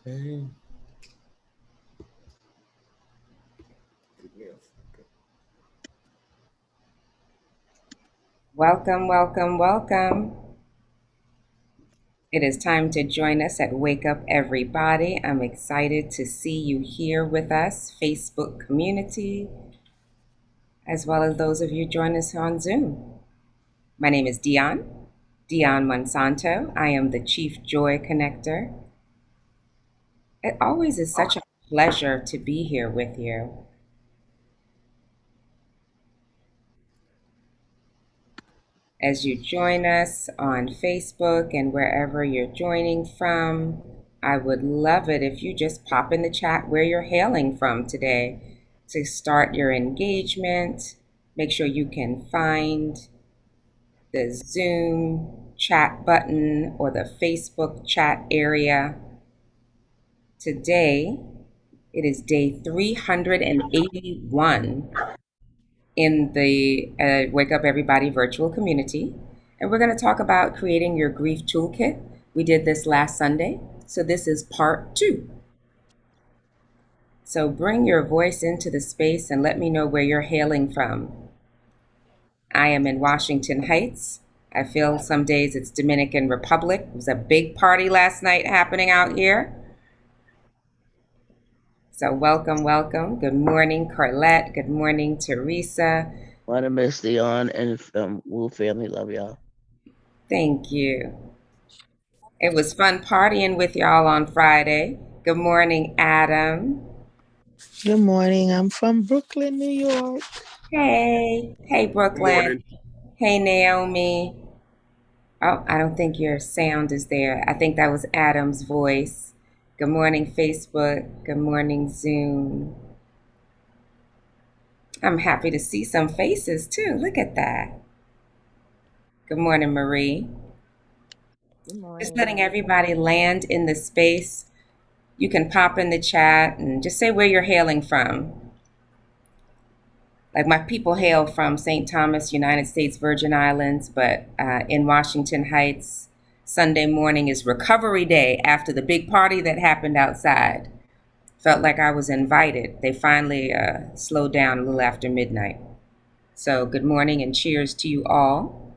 Okay. Welcome, welcome, welcome. It is time to join us at Wake Up Everybody. I'm excited to see you here with us, Facebook community, as well as those of you joining us on Zoom. My name is Dionne Monsanto. I am the Chief JoyConnector. It always is such a pleasure to be here with you. As you join us on Facebook and wherever you're joining from, I would love it if you just pop in the chat where you're hailing from today to start your engagement. Make sure you can find the Zoom chat button or the Facebook chat area. Today, it is day 381 in the Wake Up Everybody virtual community. And we're going to talk about creating your grief toolkit. We did this last Sunday, so this is part two. So bring your voice into the space and let me know where you're hailing from. I am in Washington Heights. I feel some days it's Dominican Republic. It was a big party last night happening out here. So welcome, welcome. Good morning, Carlette. Good morning, Teresa. Want to miss Dionne and Woo family. Love y'all. Thank you. It was fun partying with y'all on Friday. Good morning, Adam. Good morning. I'm from Brooklyn, New York. Hey, Good Brooklyn. morning. Hey, Naomi. Oh, I don't think your sound is there. I think that was Adam's voice. Good morning, Facebook. Good morning, Zoom. I'm happy to see some faces too. Look at that. Good morning, Marie. Good Just morning. letting everybody land in the space. You can pop in the chat and just say where you're hailing from. Like my people hail from St. Thomas, United States Virgin Islands, but in Washington Heights, Sunday morning is recovery day after the big party that happened outside. Felt like I was invited. They finally slowed down a little after midnight. So, good morning and cheers to you all.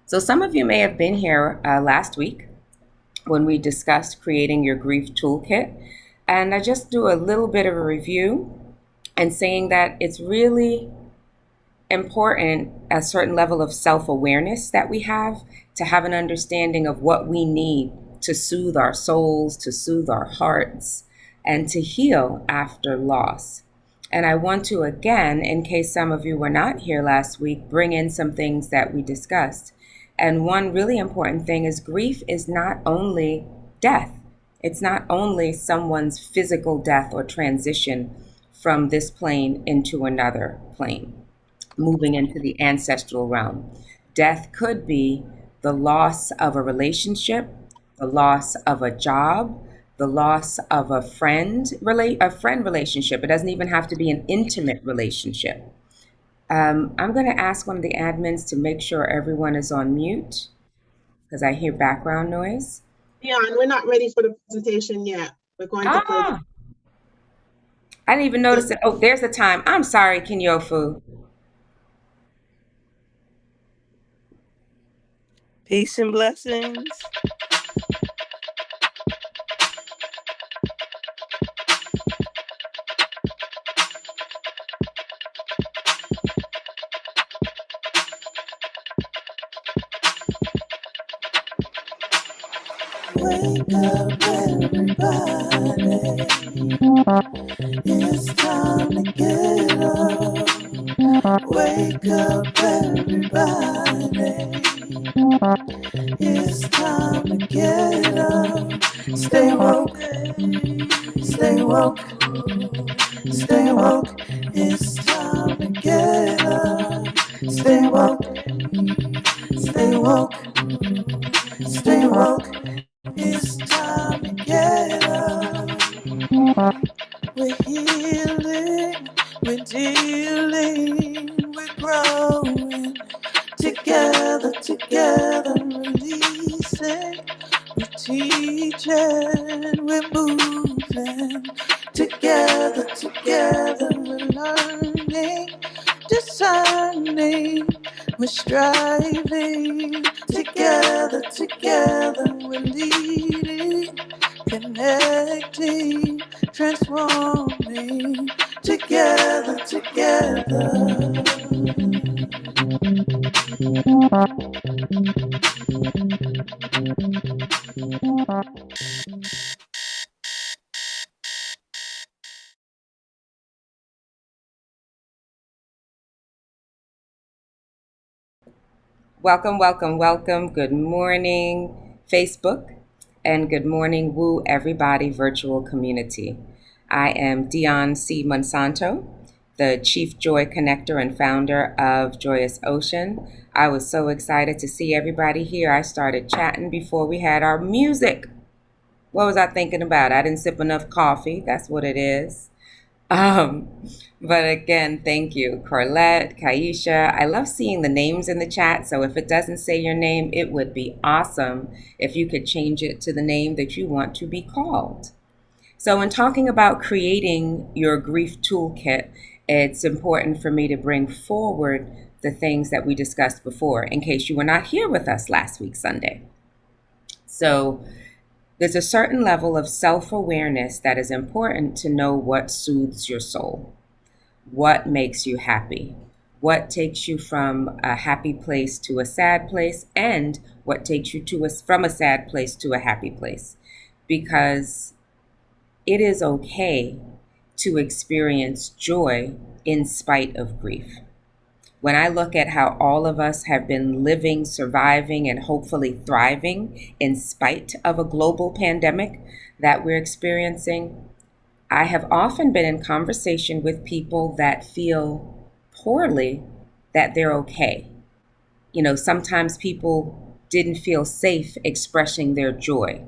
So, some of you may have been here last week when we discussed creating your grief toolkit. And I just do a little bit of a review and saying that it's really important a certain level of self-awareness that we have to have an understanding of what we need to soothe our souls, to soothe our hearts, and to heal after loss. And I want to, again, in case some of you were not here last week, bring in some things that we discussed. And one really important thing is grief is not only death. It's not only someone's physical death or transition from this plane into another plane, moving into the ancestral realm. Death could be the loss of a relationship, the loss of a job, the loss of a friend relationship. It doesn't even have to be an intimate relationship. I'm going to ask one of the admins to make sure everyone is on mute because I hear background noise. Dionne, we're not ready for the presentation yet. We're going to play. I didn't even notice it. Oh, there's the time. I'm sorry, Kinyofu. Peace and blessings. Wake up, everybody. It's time to get up. Wake up, everybody. It's time to get up. Stay woke. Stay woke. Stay woke. It's time to get up. Stay woke. Stay woke. Stay woke. It's time to get up. We're healing, we're dealing, we're growing. Together, releasing. We're teaching, searching, we're moving. Together, together, we're learning, discerning, we're striving. Together, together, we're leading, connecting, transforming. Together, together. Welcome, welcome, welcome. Good morning, Facebook, and good morning, Woo Everybody virtual community. I am Dionne C. Monsanto, the Chief JoyConnector and founder of Joyous Ocean. I was so excited to see everybody here. I started chatting before we had our music. What was I thinking about? I didn't sip enough coffee. That's what it is. Um, but again, thank you, Corlette, Kaisha. I love seeing the names in the chat. So if it doesn't say your name, it would be awesome if you could change it to the name that you want to be called. So in talking about creating your grief toolkit, it's important for me to bring forward the things that we discussed before in case you were not here with us last week, Sunday. So there's a certain level of self-awareness that is important to know what soothes your soul, what makes you happy, what takes you from a happy place to a sad place, and what takes you from a sad place to a happy place. Because it is okay to experience joy in spite of grief. When I look at how all of us have been living, surviving, and hopefully thriving in spite of a global pandemic that we're experiencing, I have often been in conversation with people that feel poorly that they're okay. Sometimes people didn't feel safe expressing their joy.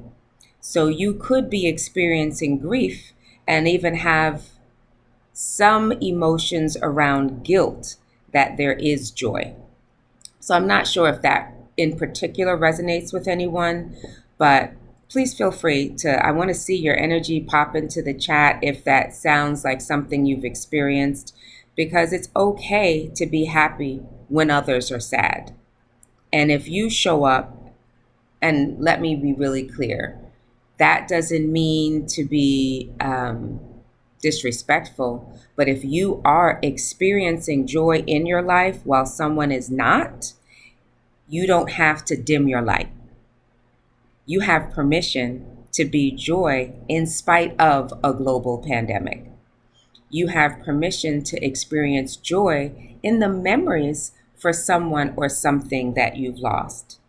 So you could be experiencing grief and even have some emotions around guilt that there is joy. So I'm not sure if that in particular resonates with anyone, but please feel free I want to see your energy pop into the chat if that sounds like something you've experienced, because it's okay to be happy when others are sad. And if you show up, and let me be really clear, that doesn't mean to be disrespectful, but if you are experiencing joy in your life while someone is not, you don't have to dim your light. You have permission to be joy in spite of a global pandemic. You have permission to experience joy in the memories for someone or something that you've lost.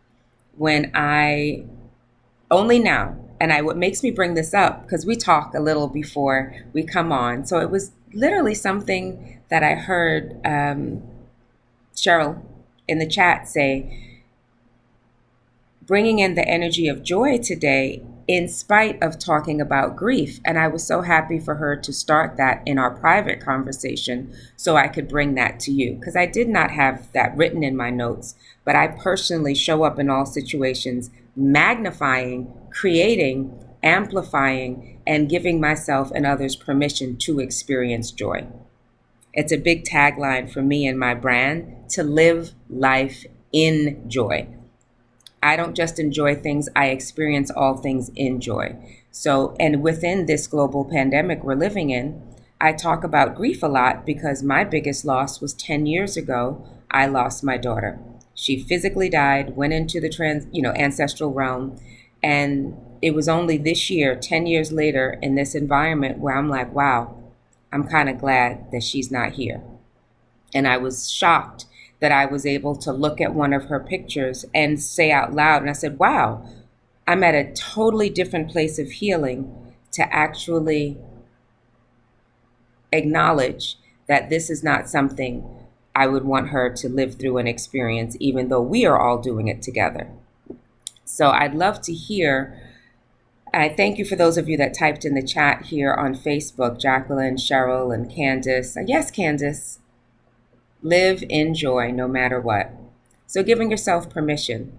Only now, and what makes me bring this up, because we talk a little before we come on. So it was literally something that I heard Cheryl in the chat say, bringing in the energy of joy today in spite of talking about grief. And I was so happy for her to start that in our private conversation so I could bring that to you, because I did not have that written in my notes, but I personally show up in all situations magnifying, creating, amplifying, and giving myself and others permission to experience joy. It's a big tagline for me and my brand, to live life in joy. I don't just enjoy things, I experience all things in joy. So, and within this global pandemic we're living in, I talk about grief a lot because my biggest loss was 10 years ago. I lost my daughter. She physically died, went into the ancestral realm. And it was only this year, 10 years later, in this environment where I'm like, wow, I'm kind of glad that she's not here. And I was shocked that I was able to look at one of her pictures and say out loud, and I said, wow, I'm at a totally different place of healing to actually acknowledge that this is not something I would want her to live through and experience, even though we are all doing it together. So I'd love to hear. I thank you for those of you that typed in the chat here on Facebook, Jacqueline, Cheryl, and Candace. Yes, Candace. Live in joy no matter what. So giving yourself permission.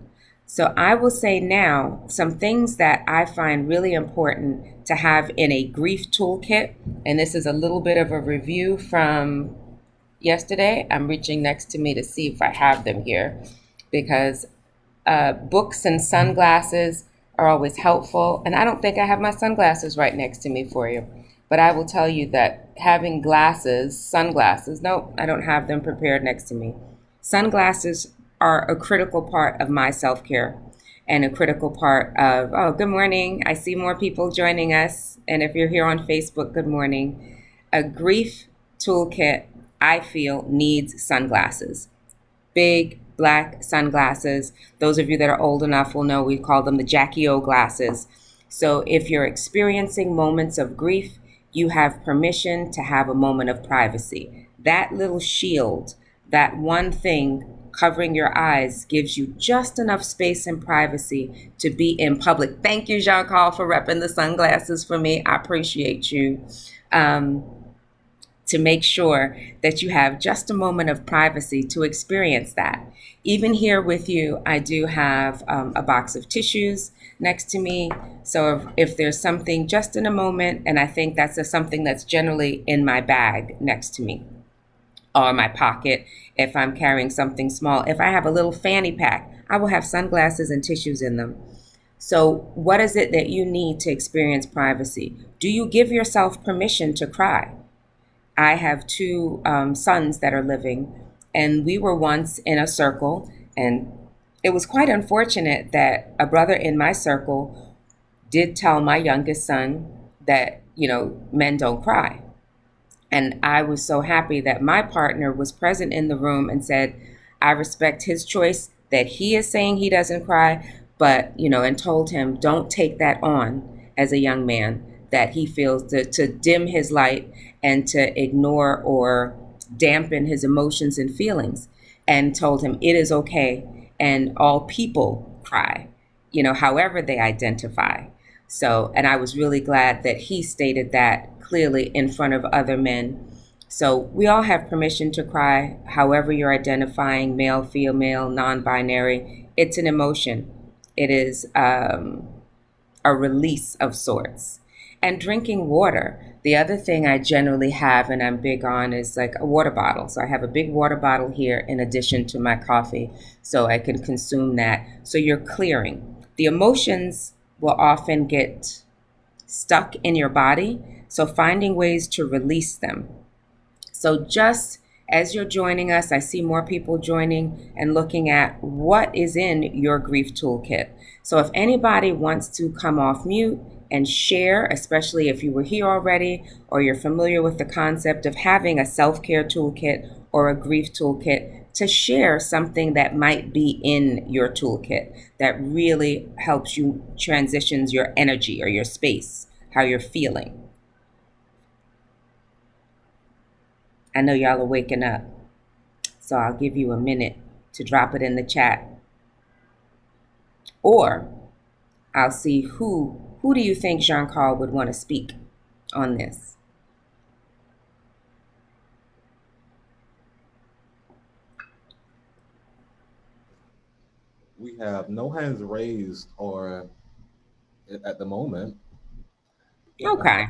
So I will say now some things that I find really important to have in a grief toolkit. And this is a little bit of a review from yesterday. I'm reaching next to me to see if I have them here because books and sunglasses are always helpful. And I don't think I have my sunglasses right next to me for you. But I will tell you that having sunglasses, no, I don't have them prepared next to me. Sunglasses are a critical part of my self care and a critical part of, oh, good morning. I see more people joining us. And if you're here on Facebook, good morning. A grief toolkit, I feel, needs sunglasses. Big black sunglasses. Those of you that are old enough will know we call them the Jackie O glasses. So if you're experiencing moments of grief, you have permission to have a moment of privacy. That little shield, that one thing covering your eyes gives you just enough space and privacy to be in public. Thank you, Jean-Carl, for repping the sunglasses for me. I appreciate you. To make sure that you have just a moment of privacy to experience that. Even here with you, I do have a box of tissues next to me. So if there's something just in a moment, and I think that's something that's generally in my bag next to me or my pocket if I'm carrying something small. If I have a little fanny pack, I will have sunglasses and tissues in them. So what is it that you need to experience privacy? Do you give yourself permission to cry? I have two sons that are living, and we were once in a circle, and it was quite unfortunate that a brother in my circle did tell my youngest son that, men don't cry. And I was so happy that my partner was present in the room and said, I respect his choice that he is saying he doesn't cry, but, and told him, don't take that on as a young man, that he feels to dim his light and to ignore or dampen his emotions and feelings, and told him it is okay and all people cry, however they identify. So, and I was really glad that he stated that clearly in front of other men. So we all have permission to cry, however you're identifying, male, female, non-binary. It's an emotion. It is a release of sorts. And drinking water. The other thing I generally have and I'm big on is like a water bottle. So I have a big water bottle here in addition to my coffee so I can consume that. So you're clearing. The emotions will often get stuck in your body. So finding ways to release them. So just as you're joining us, I see more people joining and looking at what is in your grief toolkit. So if anybody wants to come off mute and share, especially if you were here already or you're familiar with the concept of having a self-care toolkit or a grief toolkit, to share something that might be in your toolkit that really helps you transitions your energy or your space, how you're feeling. I know y'all are waking up, so I'll give you a minute to drop it in the chat. Or I'll see who do you think Jean-Carl would want to speak on this? We have no hands raised or at the moment. Okay.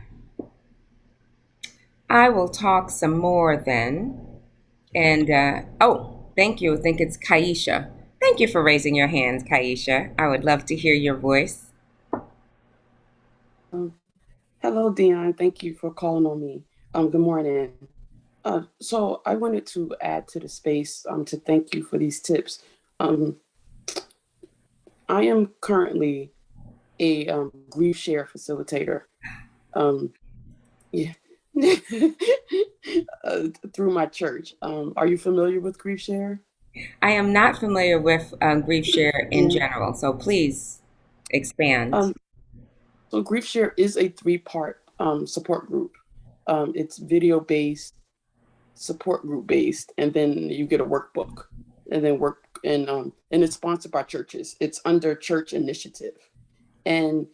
I will talk some more then. And, thank you. I think it's Kaisha. Thank you for raising your hands, Kaisha. I would love to hear your voice. Hello, Dionne. Thank you for calling on me. Good morning. So I wanted to add to the space to thank you for these tips. I am currently a grief share facilitator. Yeah. Through my church. Are you familiar with grief share? I am not familiar with grief share in general, so please expand. So grief share is a 3-part support group. It's video based, support group based, and then you get a workbook, and then and it's sponsored by churches. It's under church initiative, and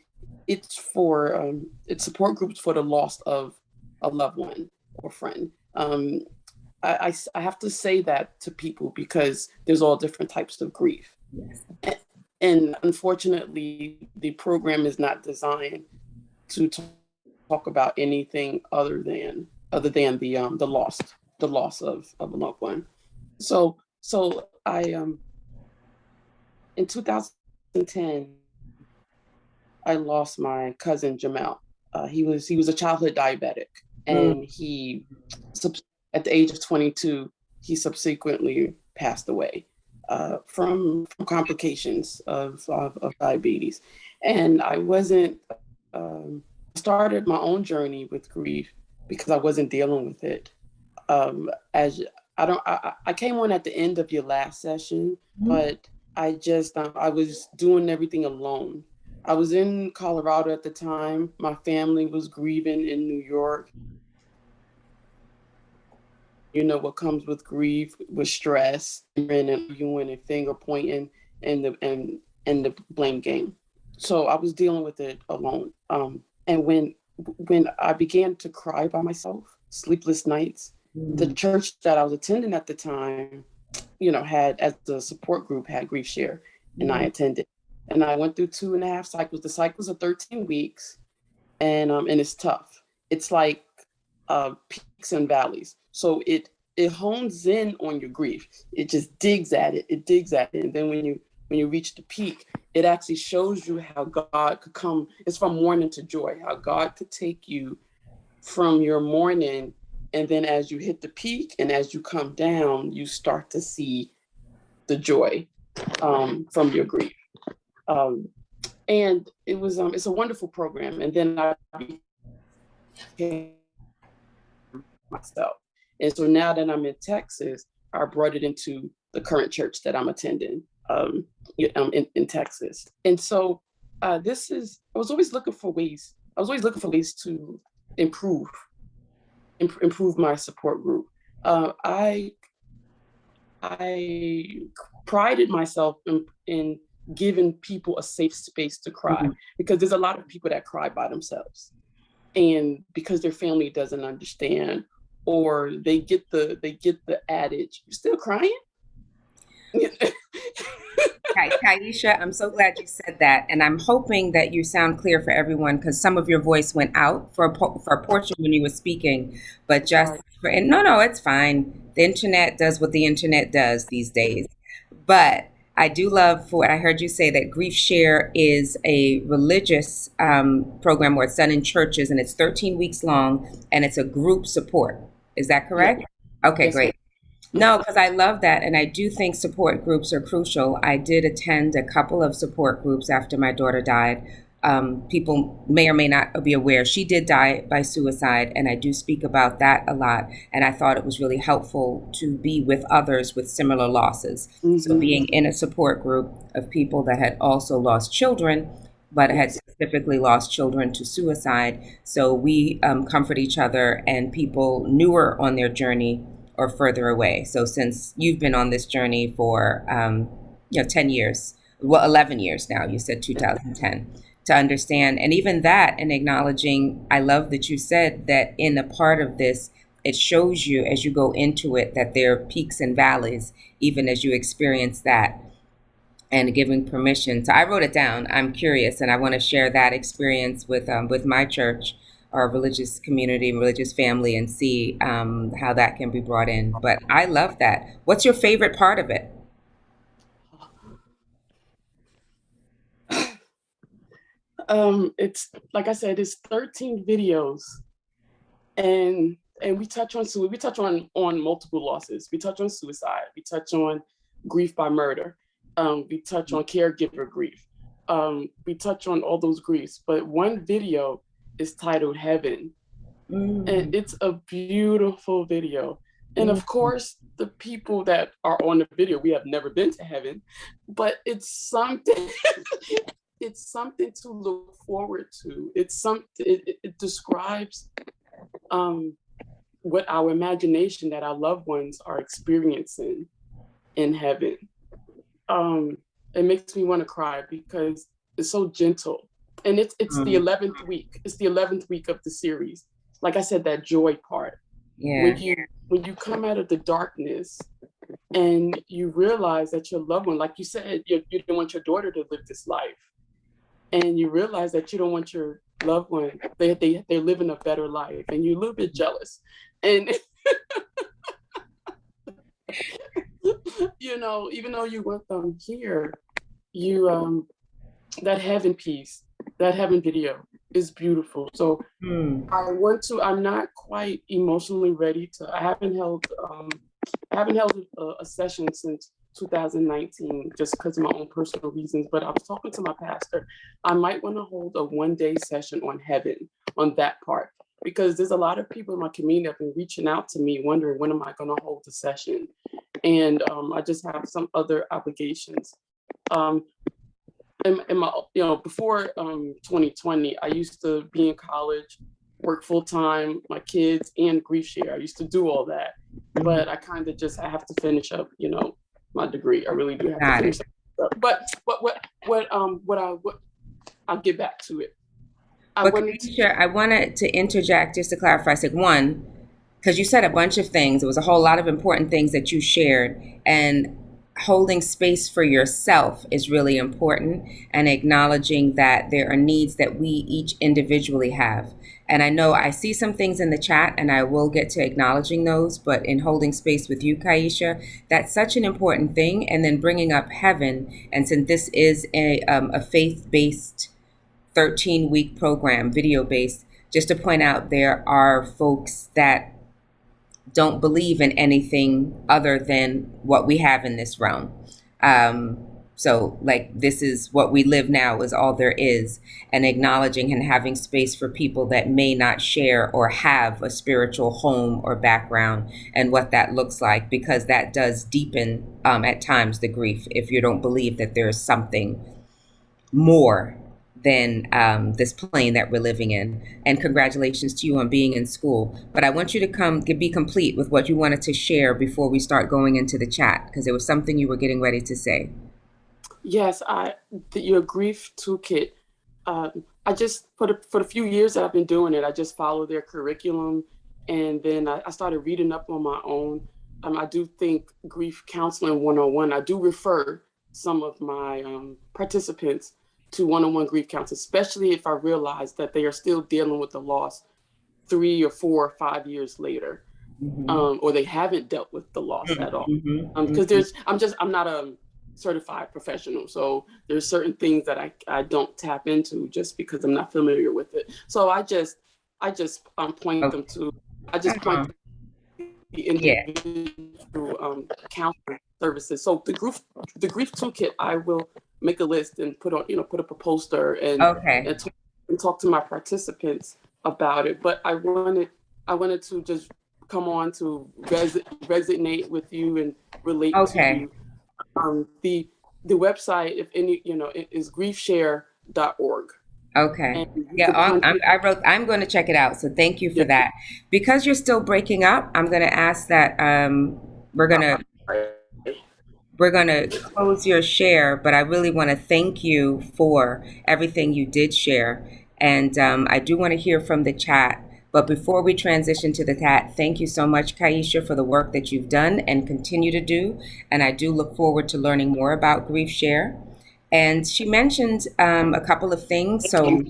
it's for it's support groups for the loss of a loved one or friend. I have to say that to people because there's all different types of grief. Yes. And unfortunately, the program is not designed to talk about anything other than the loss of a loved one. So I in 2010 I lost my cousin Jamal. He was a childhood diabetic, and he at the age of 22 he subsequently passed away from complications of diabetes. And I wasn't started my own journey with grief because I wasn't dealing with it. As I came on at the end of your last session, but I was doing everything alone. I was in Colorado at the time. My family was grieving in New York. You know what comes with grief, with stress, and arguing and finger pointing and the blame game. So I was dealing with it alone. And when I began to cry by myself, sleepless nights, the church that I was attending at the time, had, as the support group, had Grief Share, and I attended. And I went through 2.5 cycles. The cycles are 13 weeks, and it's tough. It's like peaks and valleys. So it hones in on your grief. It just digs at it. It digs at it. And then when you reach the peak, it actually shows you how God could come. It's from mourning to joy, how God could take you from your mourning. And then as you hit the peak and as you come down, you start to see the joy from your grief. And it's a wonderful program. And then I became myself. And so now that I'm in Texas, I brought it into the current church that I'm attending in Texas. And so I was always looking for ways to improve my support group. I prided myself in giving people a safe space to cry, because there's a lot of people that cry by themselves, and because their family doesn't understand, or they get the adage, "You're still crying?" Right, Taisha, I'm so glad you said that, and I'm hoping that you sound clear for everyone, because some of your voice went out for a portion when you were speaking. But no, it's fine. The internet does what the internet does these days. But I do love for what I heard you say, that Grief Share is a religious program where it's done in churches, and it's 13 weeks long, and it's a group support. Is that correct? Yeah. Okay, yes, great. No, because I love that. And I do think support groups are crucial. I did attend a couple of support groups after my daughter died. People may or may not be aware, she did die by suicide. And I do speak about that a lot. And I thought it was really helpful to be with others with similar losses. So being in a support group of people that had also lost children, but had specifically lost children to suicide. So we comfort each other, and people newer on their journey or further away. So since you've been on this journey for 10 years, 11 years now, you said 2010, to understand, and even that, and acknowledging, I love that you said that in a part of this, it shows you as you go into it that there are peaks and valleys, even as you experience that, and giving permission. So I wrote it down. I'm curious, and I want to share that experience with my church, our religious community, religious family, and see how that can be brought in. But I love that. What's your favorite part of it? It's like I said, it's 13 videos, and we touch on multiple losses. We touch on suicide. We touch on grief by murder. We touch on caregiver grief. We touch on all those griefs. But one video is titled Heaven. And it's a beautiful video. And of course, the people that are on the video, we have never been to heaven, but it's something, it's something to look forward to. It's something, it describes what our imagination that our loved ones are experiencing in heaven. It makes me want to cry because it's so gentle. And it's the 11th week. It's the 11th week of the series. Like I said, that joy part. Yeah. When you come out of the darkness and you realize that your loved one, like you said, you didn't want your daughter to live this life, and you realize that you don't want your loved one, they're living a better life, and you're a little bit jealous, and you know, even though you want them here, you that heaven piece, that heaven video is beautiful. So I'm not quite emotionally ready to, I haven't held a session since 2019, just because of my own personal reasons. But I was talking to my pastor. I might want to hold a one-day session on heaven, on that part, because there's a lot of people in my community that have been reaching out to me, wondering when am I going to hold the session, and I just have some other obligations. In my, before 2020, I used to be in college, work full time, my kids, and grief share. I used to do all that, but I kind of just, I have to finish up, my degree. I really do have to finish up. But I'll get back to it. I wanted to interject just to clarify. Like, one, because you said a bunch of things. It was a whole lot of important things that you shared, and holding space for yourself is really important, and acknowledging that there are needs that we each individually have. And I know I see some things in the chat, and I will get to acknowledging those, but in holding space with you, Kaisha, that's such an important thing. And then bringing up heaven, and since this is a faith-based 13-week program, video-based, just to point out, there are folks that don't believe in anything other than what we have in this realm. So like, this is what we live now, is all there is, and acknowledging and having space for people that may not share or have a spiritual home or background, and what that looks like, because that does deepen at times the grief if you don't believe that there's something more than this plane that we're living in. And congratulations to you on being in school. But I want you to be complete with what you wanted to share before we start going into the chat, because there was something you were getting ready to say. Yes, your grief toolkit. I just, for the few years that I've been doing it, I just follow their curriculum, and then I started reading up on my own. I do think grief counseling 101. I do refer some of my participants to one-on-one grief counseling, especially if I realize that they are still dealing with the loss 3 or 4 or 5 years later, or they haven't dealt with the loss at all. Because I'm not a certified professional, so there's certain things that I don't tap into just because I'm not familiar with it. So I just point them to the individual counseling services. So the grief toolkit, I will make a list and put up a poster and talk to my participants about it. But I wanted to just come on to resonate with you and relate to you. The website, if any, is griefshare.org. Okay. Yeah, I'm going to check it out. So thank you for that. Because you're still breaking up, I'm going to ask that we're going to close your share, but I really want to thank you for everything you did share. And I do want to hear from the chat. But before we transition to the chat, thank you so much, Kaisha, for the work that you've done and continue to do. And I do look forward to learning more about Grief Share. And she mentioned a couple of things. So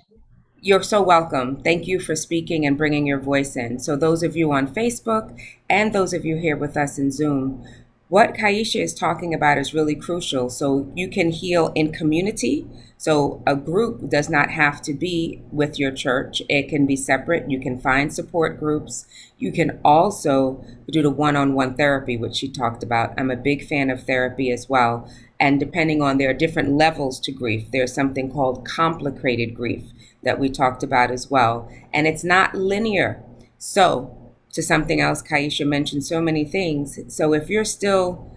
you're so welcome. Thank you for speaking and bringing your voice in. So those of you on Facebook and those of you here with us in Zoom, what Kaisha is talking about is really crucial. So you can heal in community. So a group does not have to be with your church. It can be separate. You can find support groups. You can also do the one-on-one therapy, which she talked about. I'm a big fan of therapy as well. And depending on, there are different levels to grief. There's something called complicated grief that we talked about as well. And it's not linear. So to something else, Kaisha mentioned so many things. So if you're still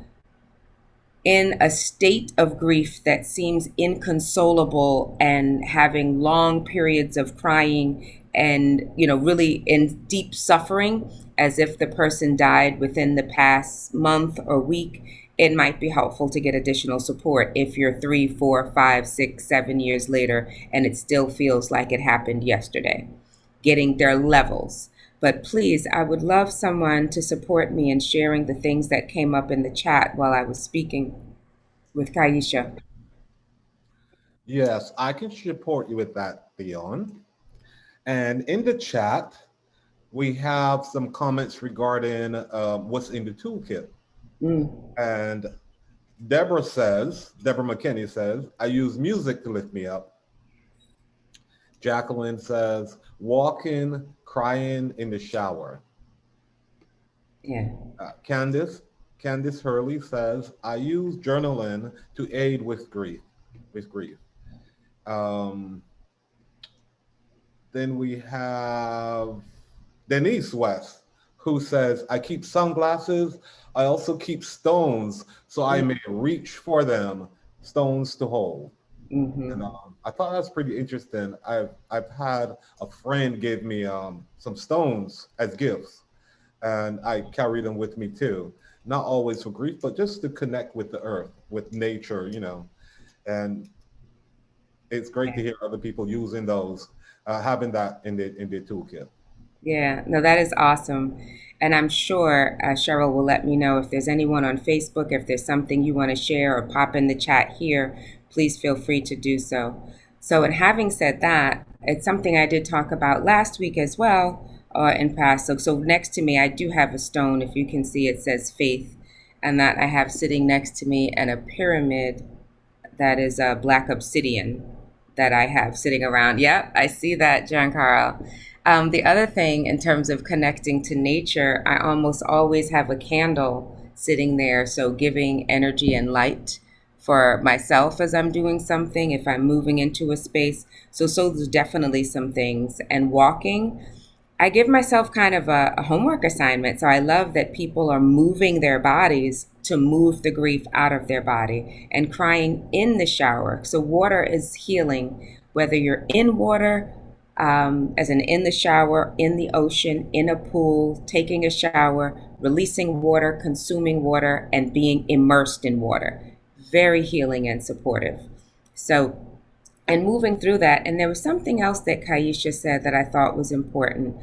in a state of grief that seems inconsolable and having long periods of crying and, really in deep suffering, as if the person died within the past month or week, it might be helpful to get additional support if you're 3, 4, 5, 6, 7 years later and it still feels like it happened yesterday. Getting their levels. But please, I would love someone to support me in sharing the things that came up in the chat while I was speaking with Kaisha. Yes, I can support you with that, Dionne. And in the chat, we have some comments regarding what's in the toolkit. Mm, And Deborah McKinney says, I use music to lift me up. Jacqueline says, walking, crying in the shower. yeah. Candice Hurley says, I use journaling to aid with grief. Um, then we have Denise West, who says, I keep sunglasses. I also keep stones so I may reach for them, stones to hold. Mm-hmm. And I thought that's pretty interesting. I've had a friend give me some stones as gifts, and I carry them with me too. Not always for grief, but just to connect with the earth, with nature, And it's great to hear other people using those, having that in their toolkit. Yeah, no, that is awesome. And I'm sure Cheryl will let me know if there's anyone on Facebook, if there's something you want to share or pop in the chat here, please feel free to do so. So, and having said that, it's something I did talk about last week as well in past. So next to me, I do have a stone. If you can see, it says faith, and that I have sitting next to me, and a pyramid that is a black obsidian that I have sitting around. Yep, I see that, John Carl. The other thing, in terms of connecting to nature, I almost always have a candle sitting there, so giving energy and light for myself as I'm doing something, if I'm moving into a space. So there's definitely some things. And walking, I give myself kind of a homework assignment. So I love that people are moving their bodies to move the grief out of their body, and crying in the shower. So water is healing, whether you're in water, as in the shower, in the ocean, in a pool, taking a shower, releasing water, consuming water, and being immersed in water. Very healing and supportive. So, and moving through that, and there was something else that Kaisha said that I thought was important,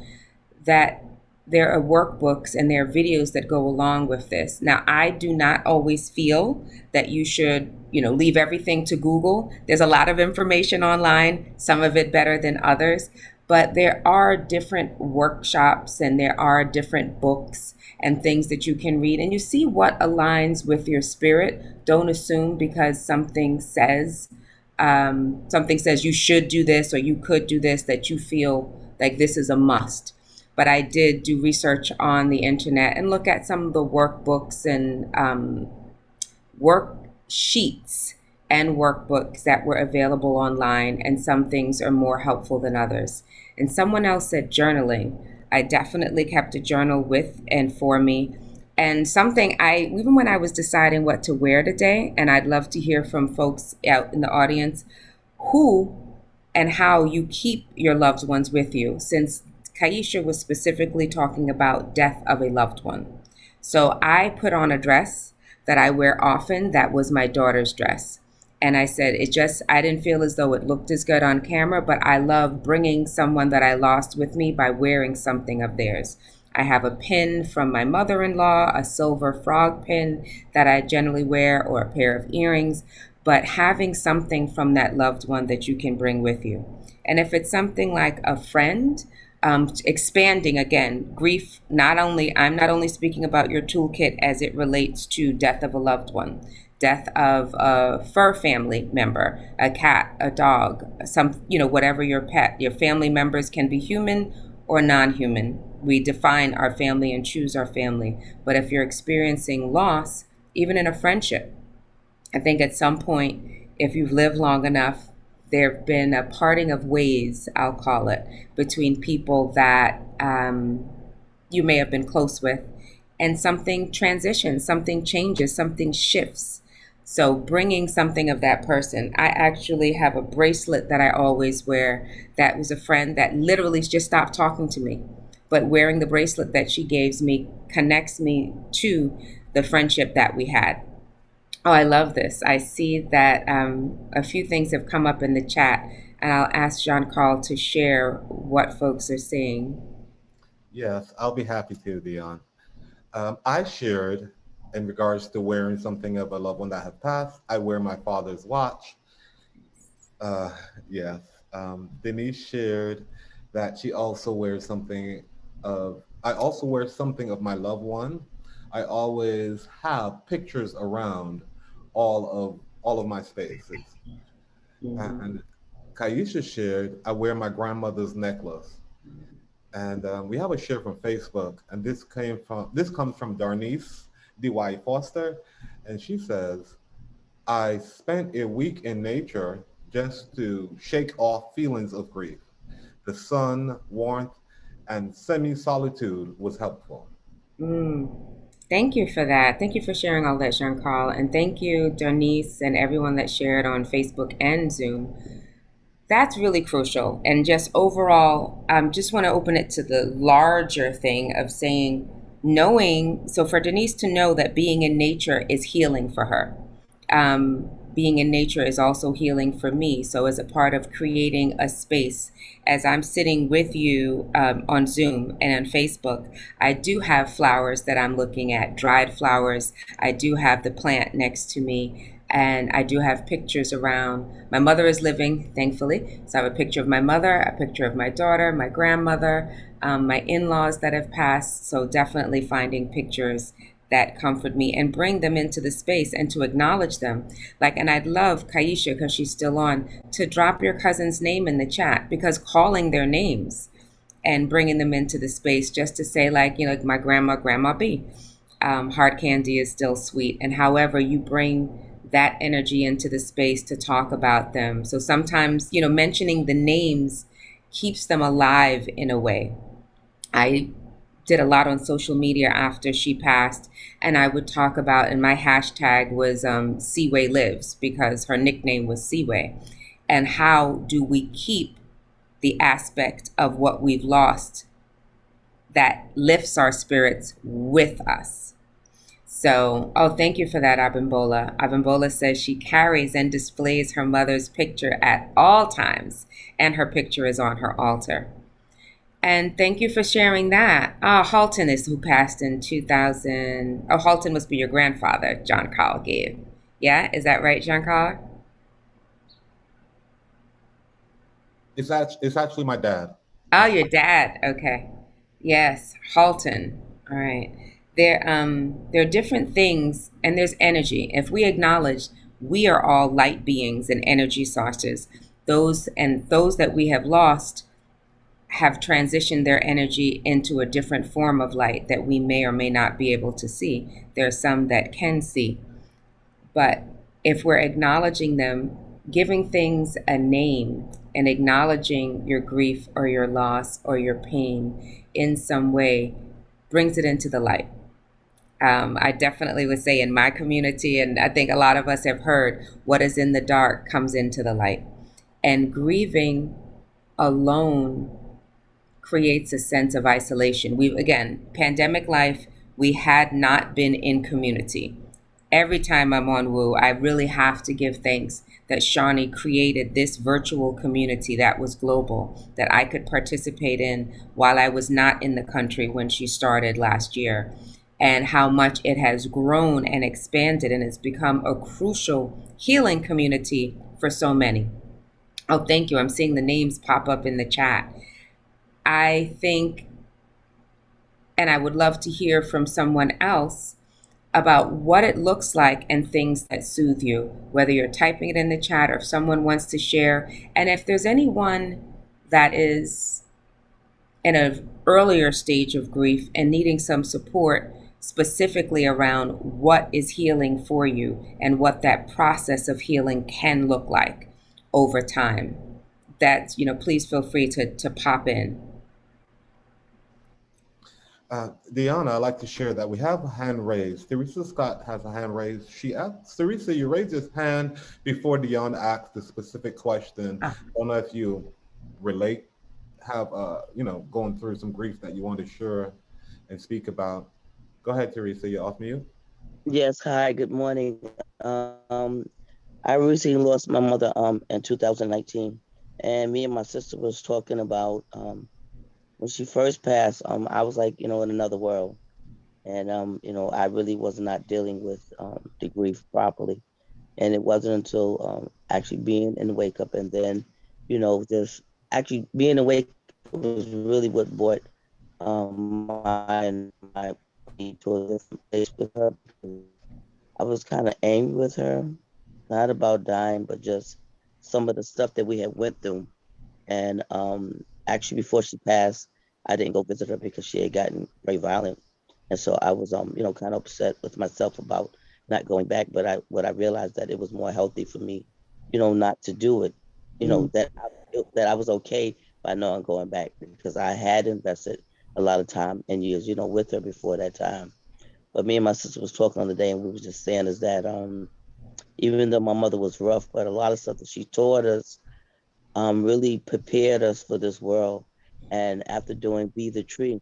that there are workbooks and there are videos that go along with this. Now, I do not always feel that you should, leave everything to Google. There's a lot of information online, some of it better than others, but there are different workshops and there are different books and things that you can read, and you see what aligns with your spirit. Don't assume because something says you should do this or you could do this, that you feel like this is a must. But I did do research on the internet and look at some of the workbooks and worksheets and workbooks that were available online, and some things are more helpful than others. And someone else said journaling. I definitely kept a journal with and for me. And something even when I was deciding what to wear today, and I'd love to hear from folks out in the audience, who and how you keep your loved ones with you, since Kaisha was specifically talking about death of a loved one. So I put on a dress that I wear often. That was my daughter's dress. And I said, I didn't feel as though it looked as good on camera, but I love bringing someone that I lost with me by wearing something of theirs. I have a pin from my mother-in-law, a silver frog pin that I generally wear, or a pair of earrings, but having something from that loved one that you can bring with you. And if it's something like a friend, expanding again, grief, I'm not only speaking about your toolkit as it relates to death of a loved one, death of a fur family member, a cat, a dog, whatever your pet. Your family members can be human or non-human. We define our family and choose our family. But if you're experiencing loss, even in a friendship, I think at some point, if you've lived long enough, there have been a parting of ways, I'll call it, between people that you may have been close with, and something transitions, something changes, something shifts. So bringing something of that person. I actually have a bracelet that I always wear that was a friend that literally just stopped talking to me. But wearing the bracelet that she gave me connects me to the friendship that we had. Oh, I love this. I see that a few things have come up in the chat, and I'll ask Jean-Carl to share what folks are seeing. Yes, I'll be happy to, Dion. I shared in regards to wearing something of a loved one that had passed. I wear my father's watch. Uh, yes. Denise shared that she also wears something of, I also wear something of my loved one. I always have pictures around all of my spaces. Mhm. And Kaisha shared, I wear my grandmother's necklace. And we have a share from Facebook, and this comes from Darnice D.Y. Foster, and she says, I spent a week in nature just to shake off feelings of grief. The sun, warmth, and semi-solitude was helpful. Mm. Thank you for that. Thank you for sharing all that, Jean Carl. And thank you, Denise, and everyone that shared on Facebook and Zoom. That's really crucial. And just overall, just want to open it to the larger thing of saying, knowing, so for Denise to know that being in nature is healing for her. Being in nature is also healing for me. So, as a part of creating a space, as I'm sitting with you on Zoom and on Facebook, I do have flowers that I'm looking at, dried flowers. I do have the plant next to me. And I do have pictures around. My mother is living, thankfully. So I have a picture of my mother, a picture of my daughter, my grandmother, my in laws that have passed. So definitely finding pictures that comfort me and bring them into the space and to acknowledge them. Like, and I'd love Kaisha, because she's still on, to drop your cousin's name in the chat, because calling their names and bringing them into the space just to say, like, like my grandma B, hard candy is still sweet. And however you bring that energy into the space to talk about them. So sometimes, mentioning the names keeps them alive in a way. I did a lot on social media after she passed, and I would talk about, and my hashtag was Seaway Lives, because her nickname was Seaway. And how do we keep the aspect of what we've lost that lifts our spirits with us? So, thank you for that, Abimbola. Abimbola says she carries and displays her mother's picture at all times, and her picture is on her altar. And thank you for sharing that. Halton is who passed in 2000. Oh, Halton must be your grandfather, John Carl gave. Yeah, is that right, John Carl? It's actually my dad. Oh, your dad. Okay. Yes, Halton. All right. There are different things, and there's energy. If we acknowledge we are all light beings and energy sources, those that we have lost have transitioned their energy into a different form of light that we may or may not be able to see. There are some that can see. But if we're acknowledging them, giving things a name and acknowledging your grief or your loss or your pain in some way brings it into the light. I definitely would say in my community, and I think a lot of us have heard, what is in the dark comes into the light. And grieving alone creates a sense of isolation. Again, pandemic life, we had not been in community. Every time I'm on Woo, I really have to give thanks that Shawnee created this virtual community that was global, that I could participate in while I was not in the country when she started last year, and how much it has grown and expanded and it's become a crucial healing community for so many. Oh, thank you. I'm seeing the names pop up in the chat. I think, and I would love to hear from someone else about what it looks like and things that soothe you, whether you're typing it in the chat or if someone wants to share. And if there's anyone that is in an earlier stage of grief and needing some support specifically around what is healing for you and what that process of healing can look like over time, that, please feel free to pop in. Deanna, I'd like to share that we have a hand raised. Teresa Scott has a hand raised. She asked, Teresa, you raised this hand before Deanna asked the specific question. I don't know if you relate, have, going through some grief that you want to share and speak about. Go ahead, Teresa, you're off mute. Yes, hi, good morning. I recently lost my mother in 2019, and me and my sister was talking about when when she first passed, I was like, in another world. And I really was not dealing with the grief properly. And it wasn't until actually being in the wake up, and then, just actually being in the wake up was really what brought my to a different place with her. I was kind of angry with her, not about dying, but just some of the stuff that we had went through. And actually, before she passed, I didn't go visit her because she had gotten very violent, and so I was kind of upset with myself about not going back. But I realized that it was more healthy for me, not to do it. Mm, That I was okay by not going back because I had invested a lot of time and years, with her before that time. But me and my sister was talking on the day, and we was just saying is that even though my mother was rough, but a lot of stuff that she taught us really prepared us for this world. And after doing Be the Tree,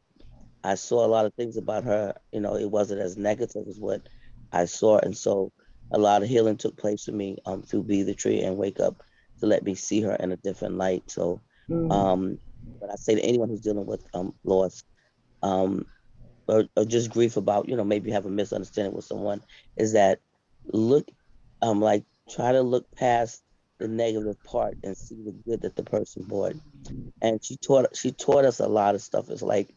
I saw a lot of things about her. It wasn't as negative as what I saw. And so a lot of healing took place for me through Be the Tree and Wake Up to let me see her in a different light. So, mm, um, but I say to anyone who's dealing with loss, um, or just grief about, maybe have a misunderstanding with someone, is that look, like try to look past the negative part and see the good that the person brought. And she taught us a lot of stuff. It's like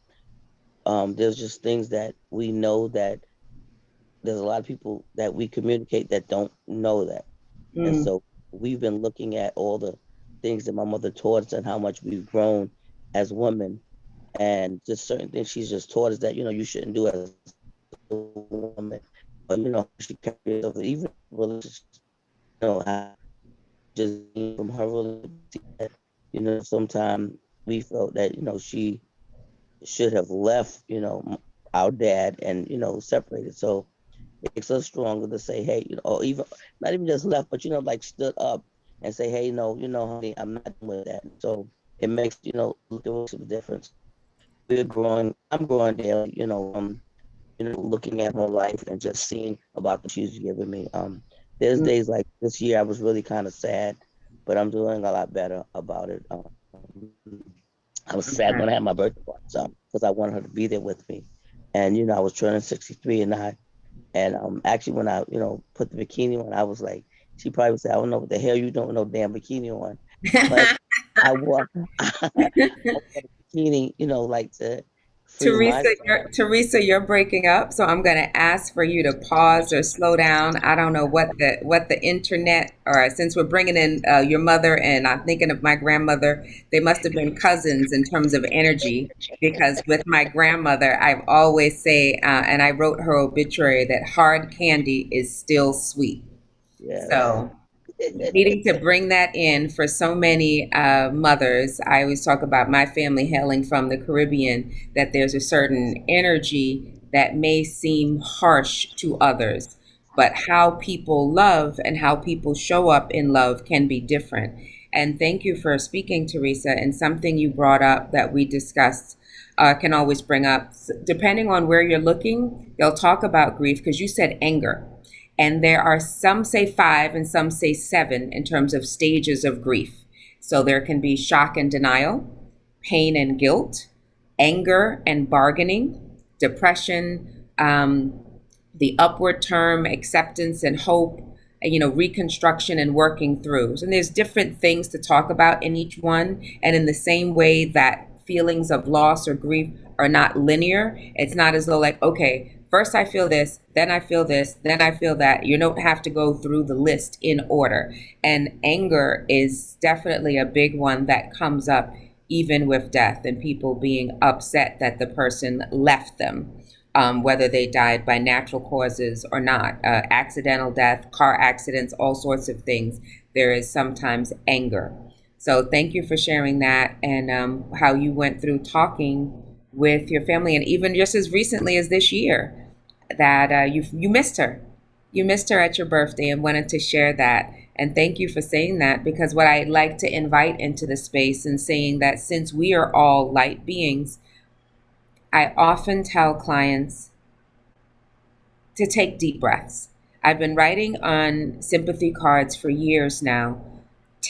there's just things that we know that there's a lot of people that we communicate that don't know that. And mm, so we've been looking at all the things that my mother taught us and how much we've grown as women, and just certain things she's just taught us that you shouldn't do as a woman, but she carries herself, even relationships, how just from her relationship, sometimes we felt that she should have left our dad and separated. So it makes us stronger to say, hey, or even not even just left, but like stood up and say, hey, no, honey, I'm not with that. So it makes look at the difference. We're growing. I'm growing daily. Looking at her life and just seeing about the she's given me. There's mm. days like this year I was really kind of sad, but I'm doing a lot better about it. I was sad Okay. when I had my birthday party, so because I wanted her to be there with me, and I was turning 63, and actually when I put the bikini on, I was like, she probably would say, I don't know what the hell you doing with no damn bikini on, but I wore I wore the bikini, like to free Teresa, myself. you're breaking up, so I'm going to ask for you to pause or slow down. I don't know what the internet, or since we're bringing in your mother, and I'm thinking of my grandmother, they must have been cousins in terms of energy. Because with my grandmother, I've always say, and I wrote her obituary, that hard candy is still sweet. Yes. So needing to bring that in for so many mothers. I always talk about my family hailing from the Caribbean, that there's a certain energy that may seem harsh to others, but how people love and how people show up in love can be different. And thank you for speaking, Teresa. And something you brought up that we discussed can always bring up, depending on where you're looking, they'll talk about grief because you said anger. And there are some say 5 and some say 7 in terms of stages of grief. So there can be shock and denial, pain and guilt, anger and bargaining, depression, the upward term, acceptance and hope, and, reconstruction and working through. And there's different things to talk about in each one. And in the same way that feelings of loss or grief are not linear, it's not as though like, okay, first I feel this, then I feel this, then I feel that. You don't have to go through the list in order. And anger is definitely a big one that comes up even with death and people being upset that the person left them, whether they died by natural causes or not, accidental death, car accidents, all sorts of things. There is sometimes anger. So thank you for sharing that, and how you went through talking with your family, and even just as recently as this year, that you missed her. You missed her at your birthday and wanted to share that. And thank you for saying that, because what I like to invite into the space and saying that since we are all light beings, I often tell clients to take deep breaths. I've been writing on sympathy cards for years now.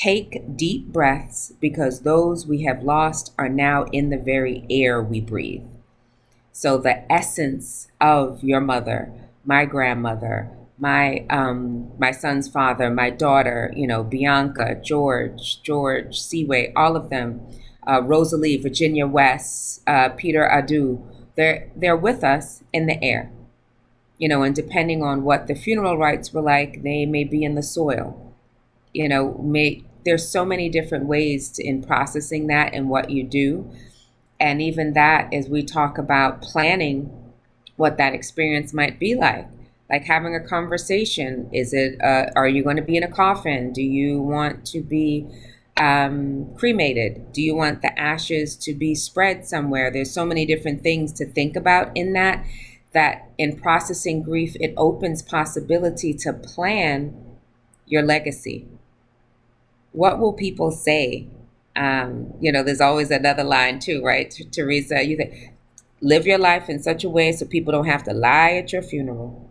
take deep breaths because those we have lost are now in the very air we breathe. So the essence of your mother, my grandmother, my son's father, my daughter, Bianca, George, Seaway, all of them, Rosalie, Virginia West, Peter Adu, they're with us in the air. And depending on what the funeral rites were like, they may be in the soil. There's so many different ways in processing that and what you do. And even that, as we talk about planning what that experience might be like having a conversation. Are you going to be in a coffin? Do you want to be cremated? Do you want the ashes to be spread somewhere? There's so many different things to think about in that in processing grief, it opens possibility to plan your legacy. What will people say? There's always another line too, right? Teresa, you think, live your life in such a way so people don't have to lie at your funeral.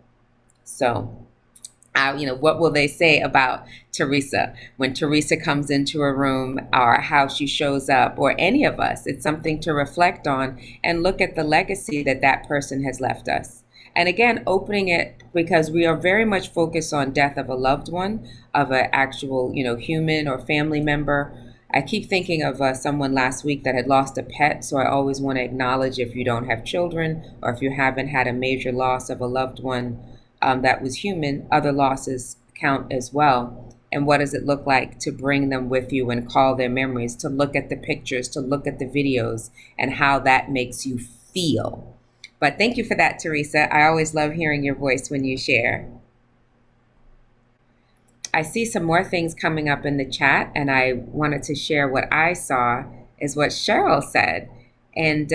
So, what will they say about Teresa when Teresa comes into a room, or how she shows up, or any of us? It's something to reflect on and look at the legacy that person has left us. And again, opening it, because we are very much focused on death of a loved one, of an actual, human or family member. I keep thinking of someone last week that had lost a pet. So I always want to acknowledge, if you don't have children, or if you haven't had a major loss of a loved one that was human, other losses count as well. And what does it look like to bring them with you and call their memories, to look at the pictures, to look at the videos, and how that makes you feel. But thank you for that, Teresa. I always love hearing your voice when you share. I see some more things coming up in the chat, and I wanted to share what I saw is what Cheryl said. And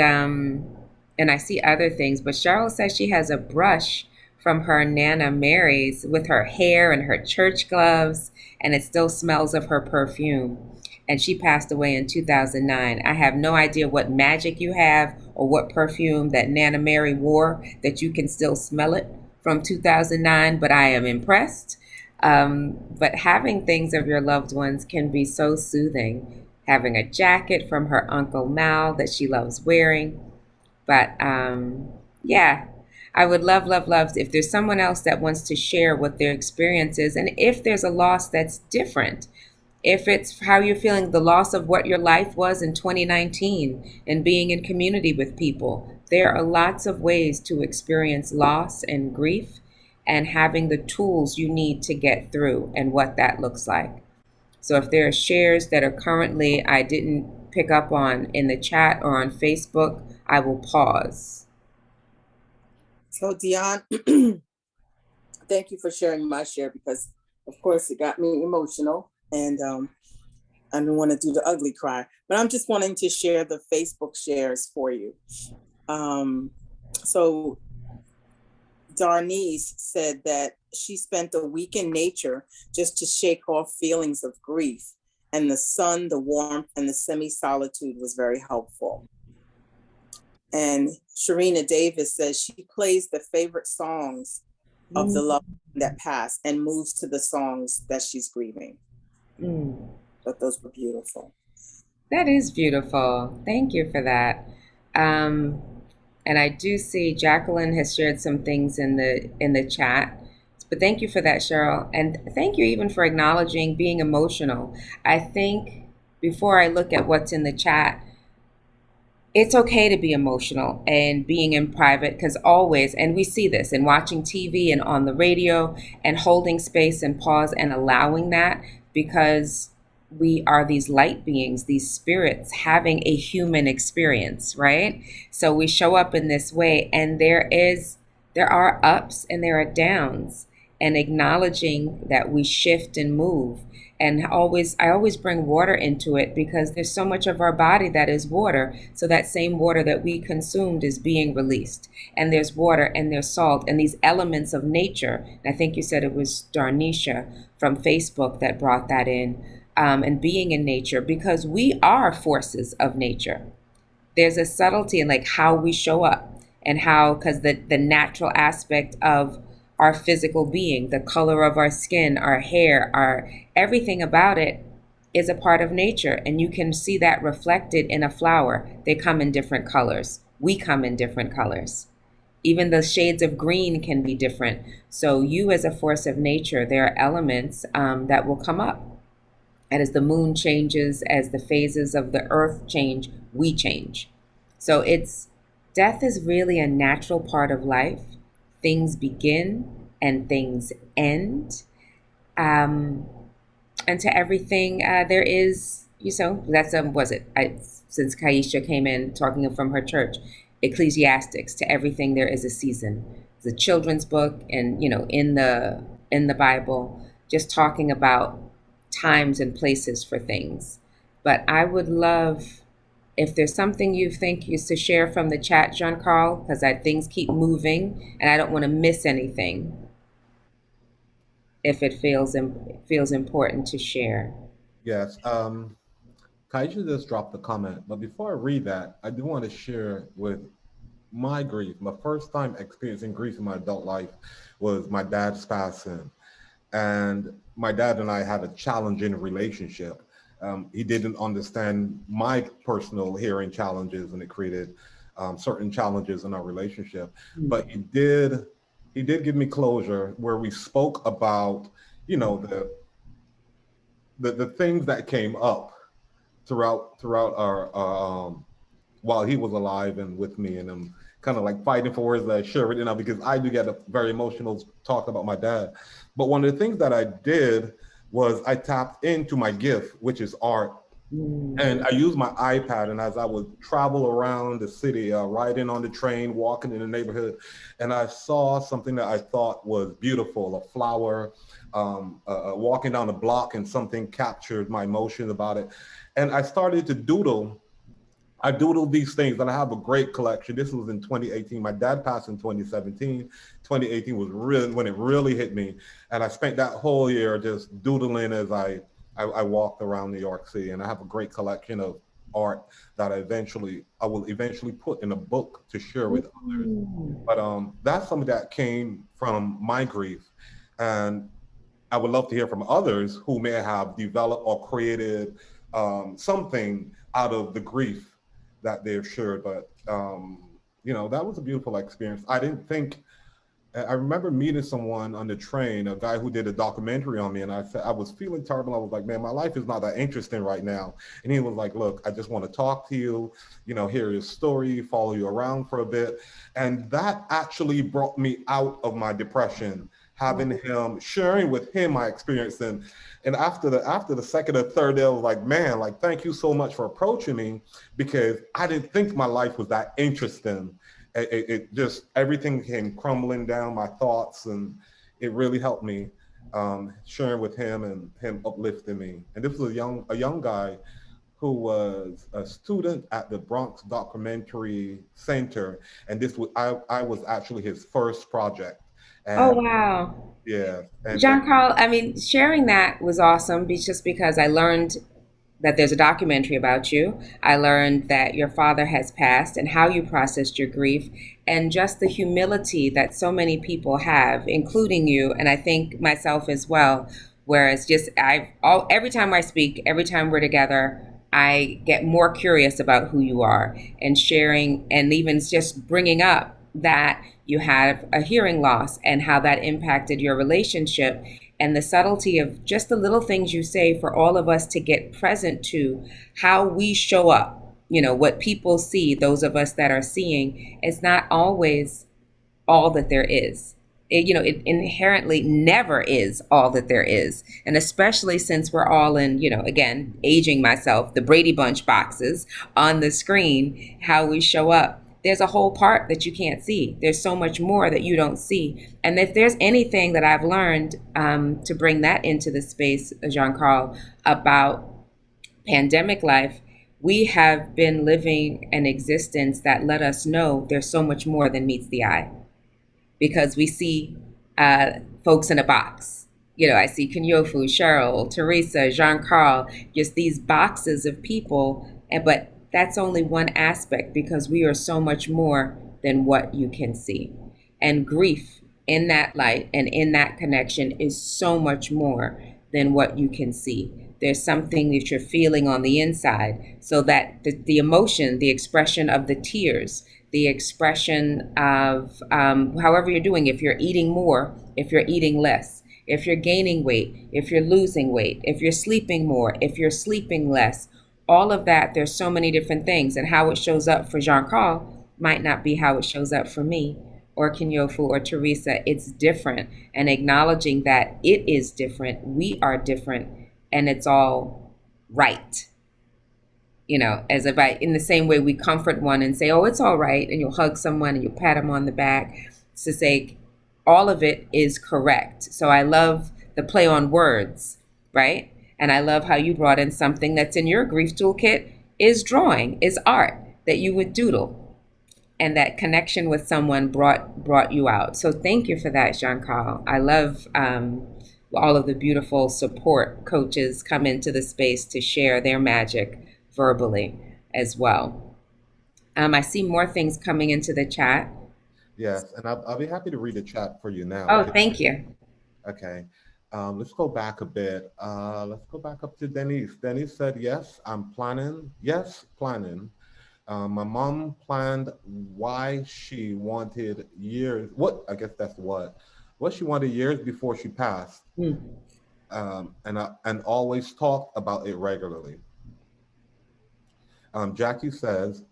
I see other things, but Cheryl says she has a brush from her Nana Mary's with her hair and her church gloves, and it still smells of her perfume. And she passed away in 2009. I have no idea what magic you have or what perfume that Nana Mary wore that you can still smell it from 2009, but I am impressed. But having things of your loved ones can be so soothing. Having a jacket from her Uncle Mal that she loves wearing. But yeah, I would love if there's someone else that wants to share what their experience is, and if there's a loss that's different. If it's how you're feeling, the loss of what your life was in 2019 and being in community with people. There are lots of ways to experience loss and grief, and having the tools you need to get through and what that looks like. So if there are shares that are currently I didn't pick up on in the chat or on Facebook, I will pause. So Dionne, thank you for sharing my share, because of course it got me emotional, and I don't want to do the ugly cry, but I'm just wanting to share the Facebook shares for you. So Darnese said that she spent a week in nature just to shake off feelings of grief, and the sun, the warmth, and the semi-solitude was very helpful. And Sharina Davis says she plays the favorite songs of the loved one that passed and moves to the songs that she's grieving. But those were beautiful. That is beautiful. Thank you for that. And I do see Jacqueline has shared some things in the chat. But thank you for that, Cheryl. And thank you even for acknowledging being emotional. I think before I look at what's in the chat, it's okay to be emotional and being in private, because always, and we see this in watching TV and on the radio, and holding space and pause and allowing that, because we are these light beings, these spirits having a human experience, right? So we show up in this way, and there are ups and there are downs, and acknowledging that we shift and move. And I always bring water into it, because there's so much of our body that is water. So that same water that we consumed is being released. And there's water and there's salt and these elements of nature. And I think you said it was Darnisha from Facebook that brought that in, and being in nature, because we are forces of nature. There's a subtlety in like how we show up, and how, because the natural aspect of our physical being, the color of our skin, our hair, our everything about it is a part of nature, and you can see that reflected in a flower. They come in different colors. We come in different colors. Even the shades of green can be different. So you, as a force of nature, there are elements that will come up. And as the moon changes, as the phases of the earth change, we change. So death is really a natural part of life. Things begin and things end. And to everything, there is, that's, since Kaisha came in talking from her church, Ecclesiastics, to everything there is a season. It's a children's book, and, in the Bible, just talking about times and places for things. But I would love, if there's something you think is to share from the chat, Jean-Carl, because things keep moving and I don't want to miss anything, if it feels important to share. Yes. Kaisha just dropped a comment, but before I read that, I do want to share with my grief. My first time experiencing grief in my adult life was my dad's passing. And my dad and I had a challenging relationship. He didn't understand my personal hearing challenges, and it created certain challenges in our relationship. But he did give me closure, where we spoke about, the things that came up throughout our while he was alive and with me, and I'm kind of like fighting for words that I share right now, because I do get a very emotional talk about my dad. But one of the things that I did was I tapped into my gift, which is art. And I used my iPad, and as I would travel around the city, riding on the train, walking in the neighborhood, and I saw something that I thought was beautiful, a flower, walking down the block, and something captured my emotion about it. And I started to doodle. I doodled these things, and I have a great collection. This was in 2018. My dad passed in 2017. 2018 was really when it really hit me. And I spent that whole year just doodling as I walked around New York City. And I have a great collection of art that I will eventually put in a book to share with others. But that's something that came from my grief. And I would love to hear from others who may have developed or created something out of the grief that they've shared. But that was a beautiful experience. I remember meeting someone on the train, a guy who did a documentary on me, and I said I was feeling terrible. I was like, man, my life is not that interesting right now. And he was like, look, I just want to talk to you, hear your story, follow you around for a bit. And that actually brought me out of my depression, having him, sharing with him my experience. And after the second or third day, I was like, man, like, thank you so much for approaching me, because I didn't think my life was that interesting. It just, everything came crumbling down, my thoughts, and it really helped me, sharing with him and him uplifting me. And this was a young guy who was a student at the Bronx Documentary Center. And I was actually his first project. And, oh, wow. Yeah. Jean-Carl, sharing that was awesome, just because I learned that there's a documentary about you. I learned that your father has passed and how you processed your grief, and just the humility that so many people have, including you, and I think myself as well. Whereas every time I speak, every time we're together, I get more curious about who you are, and sharing, and even just bringing up that you have a hearing loss and how that impacted your relationship, and the subtlety of just the little things you say for all of us to get present to how we show up. What people see, those of us that are seeing, is not always all that there is. It inherently never is all that there is. And especially since we're all in, again, aging myself, the Brady Bunch boxes on the screen, how we show up. There's a whole part that you can't see. There's so much more that you don't see. And if there's anything that I've learned to bring that into the space, Jean-Carl, about pandemic life, we have been living an existence that let us know there's so much more than meets the eye. Because we see folks in a box. I see Kenyofu, Cheryl, Teresa, Jean-Carl, just these boxes of people, but that's only one aspect, because we are so much more than what you can see. And grief in that light and in that connection is so much more than what you can see. There's something that you're feeling on the inside, so that the emotion, the expression of the tears, the expression of however you're doing, if you're eating more, if you're eating less, if you're gaining weight, if you're losing weight, if you're sleeping more, if you're sleeping less, all of that, there's so many different things. And how it shows up for Jean-Carl might not be how it shows up for me or Kinyofu or Teresa. It's different. And acknowledging that it is different, we are different, and it's all right. You know, as if in the same way we comfort one and say, oh, it's all right, and you'll hug someone and you'll pat them on the back, to say all of it is correct. So I love the play on words, right? And I love how you brought in something that's in your grief toolkit is drawing, is art that you would doodle. And that connection with someone brought you out. So thank you for that, Jean-Carl. I love all of the beautiful support coaches come into the space to share their magic verbally as well. I see more things coming into the chat. Yes, and I'll be happy to read the chat for you now. Oh, thank you. Okay. Let's go back a bit. Let's go back up to Denise. Denise said, yes, I'm planning. Yes, planning. My mom planned why she wanted years. I guess that's what she wanted years before she passed. And always talked about it regularly. Jackie says,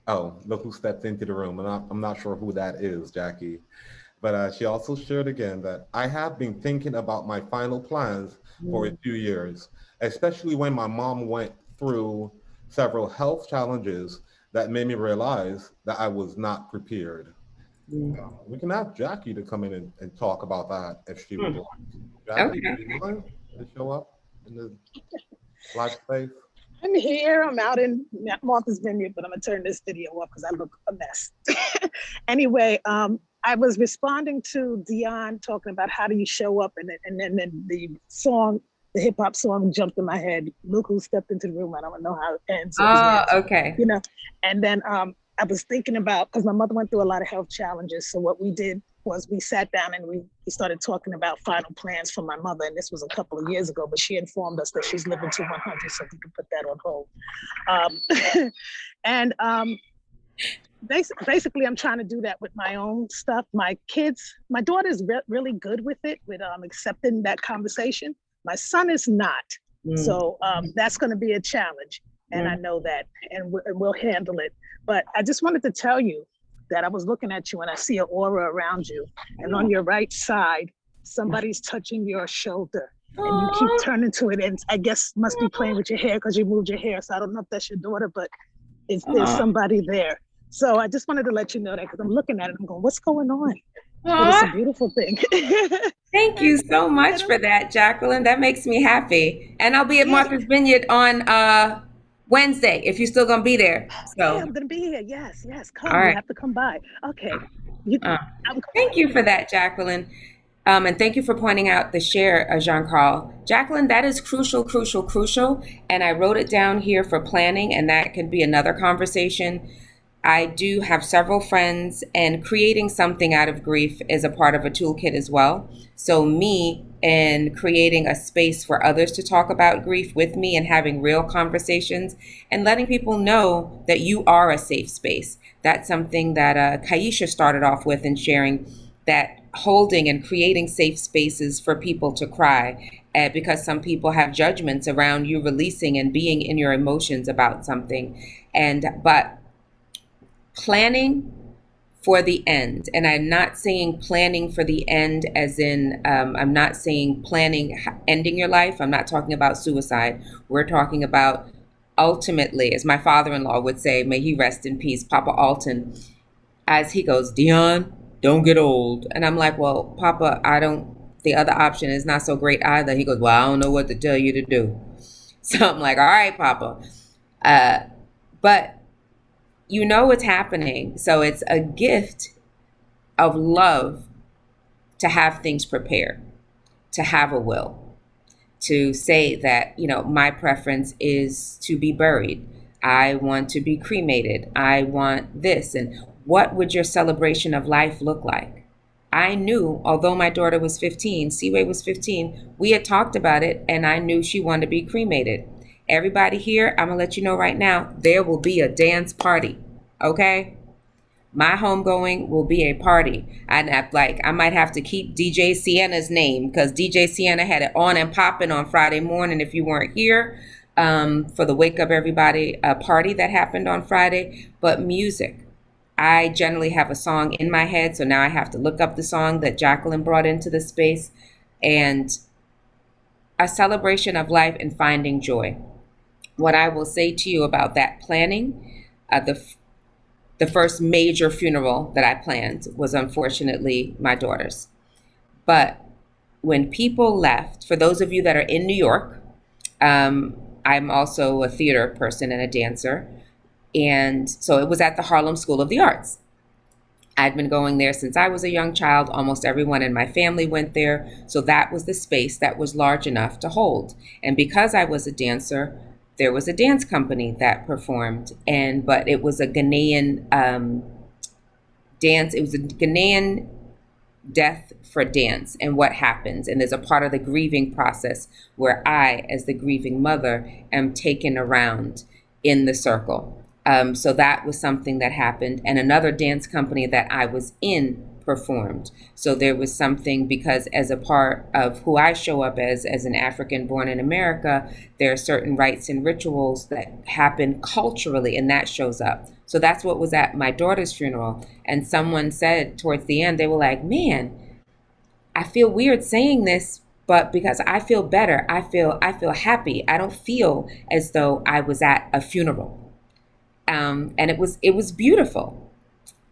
oh, look who stepped into the room. And I'm not sure who that is, Jackie. But she also shared again that I have been thinking about my final plans for a few years, especially when my mom went through several health challenges that made me realize that I was not prepared. We can ask Jackie to come in and talk about that if she would like. Jackie, Okay. are you willing to show up in the live space? I'm here. I'm out in Martha's Vineyard, but I'm gonna turn this video off because I look a mess. Anyway, I was responding to Dionne talking about how do you show up, and then the song, the hip hop song, jumped in my head. Look who stepped into the room. I don't know how it ends. Oh, okay. You know, and then I was thinking about, because my mother went through a lot of health challenges. So what we did was we sat down and we started talking about final plans for my mother. And this was a couple of years ago, but she informed us that she's living to 100, so we could put that on hold. Basically, I'm trying to do that with my own stuff. My kids, my daughter's really good with it, with accepting that conversation. My son is not. So that's going to be a challenge. And I know that, and we'll handle it. But I just wanted to tell you that I was looking at you and I see an aura around you. And on your right side, somebody's touching your shoulder. And you keep turning to it, and I guess must be playing with your hair because you moved your hair. So I don't know if that's your daughter, but there's somebody there. So I just wanted to let you know that, because I'm looking at it, I'm going, what's going on? But it's a beautiful thing. Thank you so much for that, Jacqueline. That makes me happy. And I'll be at Martha's Vineyard on Wednesday, if you're still gonna be there. So yeah, I'm gonna be here. Yes, come. All right. You have to come by. Okay. Thank you for that, Jacqueline. And thank you for pointing out the share, Jean-Carl. Jacqueline, that is crucial. And I wrote it down here for planning, and that could be another conversation. I do have several friends, and creating something out of grief is a part of a toolkit as well. So me and creating a space for others to talk about grief with me and having real conversations and letting people know that you are a safe space. That's something that Kaisha started off with, and sharing that, holding and creating safe spaces for people to cry, because some people have judgments around you releasing and being in your emotions about something. But planning for the end, and I'm not saying planning for the end as in, I'm not saying planning ending your life. I'm not talking about suicide. We're talking about ultimately, as my father-in-law would say, may he rest in peace, Papa Alton, as he goes, Dionne, don't get old. And I'm like, well, Papa, the other option is not so great either. He goes, well, I don't know what to tell you to do. So I'm like, all right, Papa. But you know what's happening. So it's a gift of love to have things prepared, to have a will, to say that, my preference is to be buried. I want to be cremated. I want this. And what would your celebration of life look like? I knew, although my daughter was 15, Seaway was 15, we had talked about it, and I knew she wanted to be cremated. Everybody here, I'm going to let you know right now, there will be a dance party, okay? My homegoing will be a party. I might have to keep DJ Sienna's name, because DJ Sienna had it on and popping on Friday morning if you weren't here, for the Wake Up Everybody party that happened on Friday. But music, I generally have a song in my head, so now I have to look up the song that Jacqueline brought into the space, and a celebration of life and finding joy. What I will say to you about that planning, the first major funeral that I planned was unfortunately my daughter's. But when people left, for those of you that are in New York, I'm also a theater person and a dancer. And so it was at the Harlem School of the Arts. I'd been going there since I was a young child. Almost everyone in my family went there. So that was the space that was large enough to hold. And because I was a dancer, there was a dance company that performed, but it was a Ghanaian dance. It was a Ghanaian death for dance and what happens. And there's a part of the grieving process where I, as the grieving mother, am taken around in the circle. So that was something that happened. And another dance company that I was in performed. So there was something, because as a part of who I show up as an African born in America, there are certain rites and rituals that happen culturally, and that shows up. So that's what was at my daughter's funeral. And someone said towards the end, they were like, man, I feel weird saying this, but because I feel better, I feel happy. I don't feel as though I was at a funeral. And it was beautiful.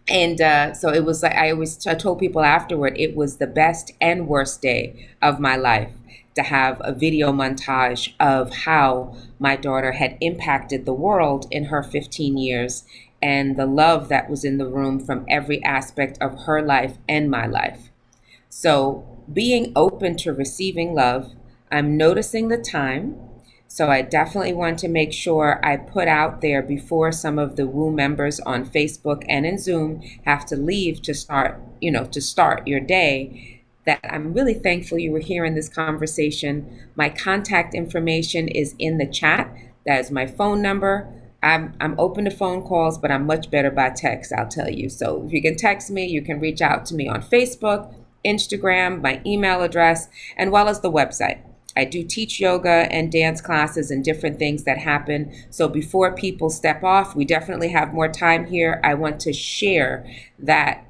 And so it was like, I told people afterward, it was the best and worst day of my life to have a video montage of how my daughter had impacted the world in her 15 years, and the love that was in the room from every aspect of her life and my life. So being open to receiving love, I'm noticing the time. So I definitely want to make sure I put out there before some of the WOO members on Facebook and in Zoom have to leave to start your day, that I'm really thankful you were here in this conversation. My contact information is in the chat. That is my phone number. I'm open to phone calls, but I'm much better by text, I'll tell you. So if you can text me, you can reach out to me on Facebook, Instagram, my email address, and well as the website. I do teach yoga and dance classes and different things that happen. So before people step off, we definitely have more time here. I want to share that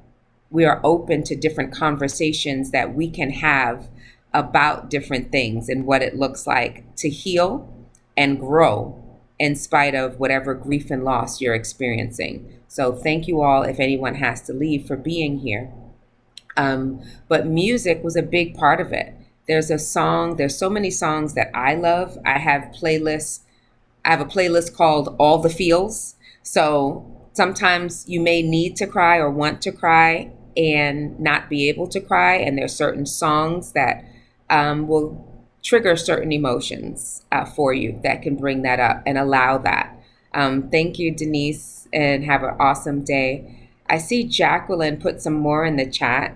we are open to different conversations that we can have about different things and what it looks like to heal and grow in spite of whatever grief and loss you're experiencing. So thank you all, if anyone has to leave, for being here. But music was a big part of it. There's so many songs that I love. I have a playlist called All the Feels. So sometimes you may need to cry or want to cry and not be able to cry. And there's certain songs that will trigger certain emotions for you that can bring that up and allow that. Thank you, Denise, and have an awesome day. I see Jacqueline put some more in the chat.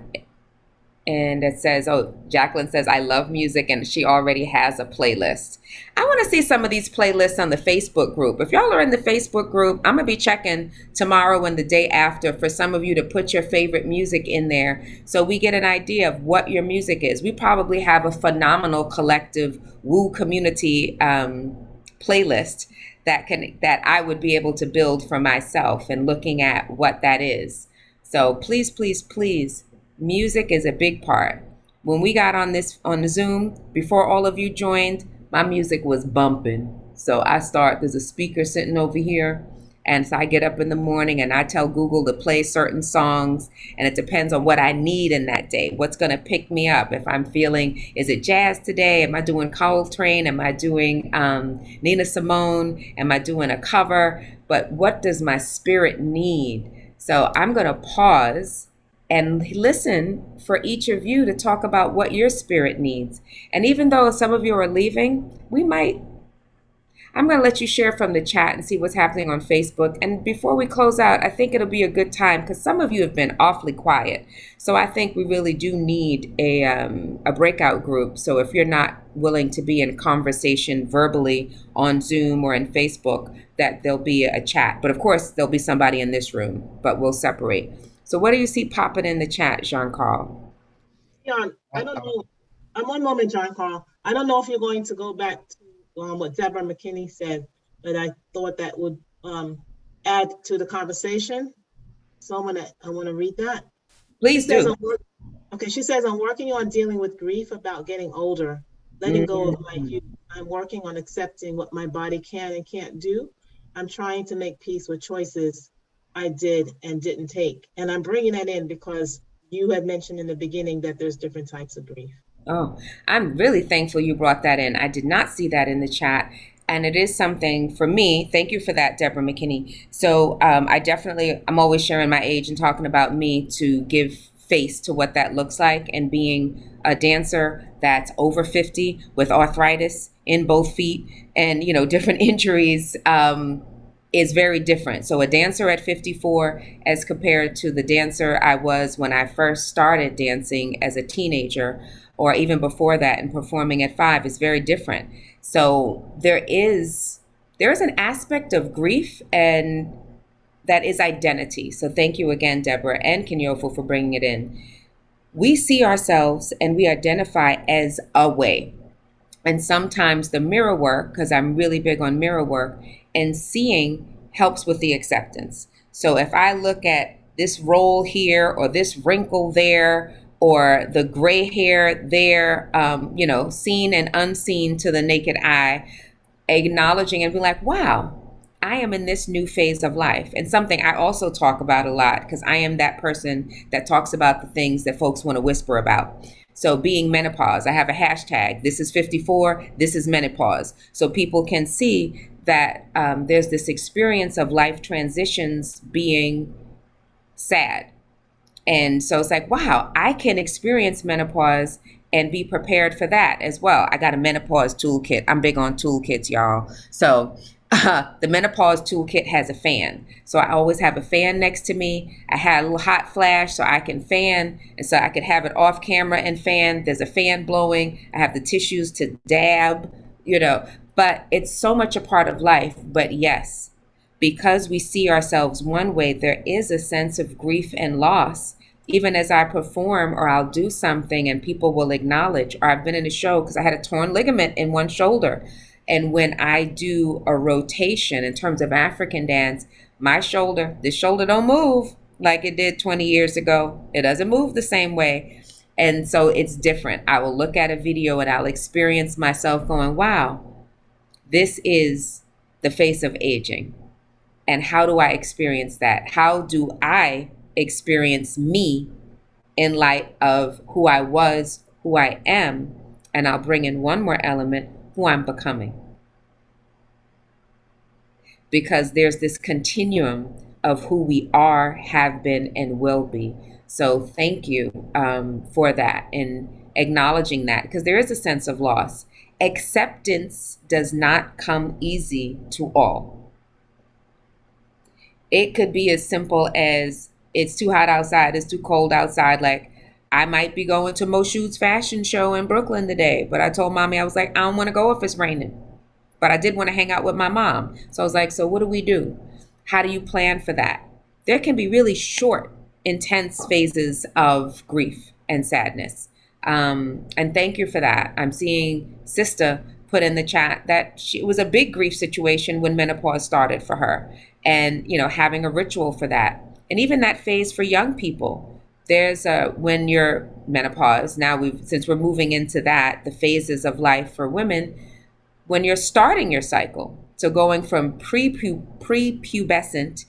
And it says, Jacqueline says, I love music, and she already has a playlist. I want to see some of these playlists on the Facebook group. If y'all are in the Facebook group, I'm going to be checking tomorrow and the day after for some of you to put your favorite music in there so we get an idea of what your music is. We probably have a phenomenal collective WOO community playlist that I would be able to build for myself, and looking at what that is. So please, please, please. Music is a big part. When we got on the Zoom, before all of you joined, my music was bumping. So there's a speaker sitting over here. And so I get up in the morning and I tell Google to play certain songs. And it depends on what I need in that day. What's going to pick me up? If I'm feeling, is it jazz today? Am I doing Coltrane? Am I doing Nina Simone? Am I doing a cover? But what does my spirit need? So I'm going to pause and listen for each of you to talk about what your spirit needs. And even though some of you are leaving, I'm going to let you share from the chat and see what's happening on Facebook. And before we close out, I think it'll be a good time because some of you have been awfully quiet. So I think we really do need a breakout group. So if you're not willing to be in conversation verbally on Zoom or in Facebook, that there'll be a chat. But of course, there'll be somebody in this room, but we'll separate. So what do you see popping in the chat, Jean-Carl? Dionne, I don't know. One moment, Jean-Carl. I don't know if you're going to go back to what Deborah McKinney said, but I thought that would add to the conversation. So I want to read that. Please do. Okay, she says, I'm working on dealing with grief about getting older, letting go of my youth. I'm working on accepting what my body can and can't do. I'm trying to make peace with choices I did and didn't take. And I'm bringing that in because you had mentioned in the beginning that there's different types of grief. Oh, I'm really thankful you brought that in. I did not see that in the chat. And it is something for me. Thank you for that, Deborah McKinney. So I'm always sharing my age and talking about me to give face to what that looks like. And being a dancer that's over 50 with arthritis in both feet and, different injuries is very different. So a dancer at 54 as compared to the dancer I was when I first started dancing as a teenager, or even before that and performing at 5 is very different. So there is an aspect of grief, and that is identity. So thank you again, Deborah and Kenyofu, for bringing it in. We see ourselves and we identify as a way. And sometimes the mirror work, because I'm really big on mirror work, and seeing helps with the acceptance. So if I look at this roll here or this wrinkle there, or the gray hair there, seen and unseen to the naked eye, acknowledging and be like, wow, I am in this new phase of life. And something I also talk about a lot, because I am that person that talks about the things that folks want to whisper about. So being menopause, I have a hashtag, this is 54, this is menopause. So people can see that there's this experience of life transitions being sad. And so it's like, wow, I can experience menopause and be prepared for that as well. I got a menopause toolkit. I'm big on toolkits, y'all. So the menopause toolkit has a fan. So I always have a fan next to me. I had a little hot flash so I can fan, and so I could have it off camera and fan. There's a fan blowing. I have the tissues to dab, but it's so much a part of life. But yes, because we see ourselves one way, there is a sense of grief and loss. Even as I perform or I'll do something and people will acknowledge, or I've been in a show because I had a torn ligament in one shoulder. And when I do a rotation in terms of African dance, this shoulder don't move like it did 20 years ago. It doesn't move the same way. And so it's different. I will look at a video and I'll experience myself going, wow, this is the face of aging. And how do I experience that? How do I experience me in light of who I was, who I am? And I'll bring in one more element, who I'm becoming. Because there's this continuum of who we are, have been, and will be. So thank you for that and acknowledging that, because there is a sense of loss. Acceptance does not come easy to all. It could be as simple as, it's too hot outside, it's too cold outside. Like, I might be going to Moshood's fashion show in Brooklyn today, but I told mommy, I was like, I don't want to go if it's raining. But I did want to hang out with my mom. So I was like, so what do we do? How do you plan for that? There can be really short, intense phases of grief and sadness. And thank you for that. I'm seeing Sister put in the chat that it was a big grief situation when menopause started for her, and having a ritual for that. And even that phase for young people, there's when you're menopause. Now since we're moving into that, the phases of life for women, when you're starting your cycle. So going from prepubescent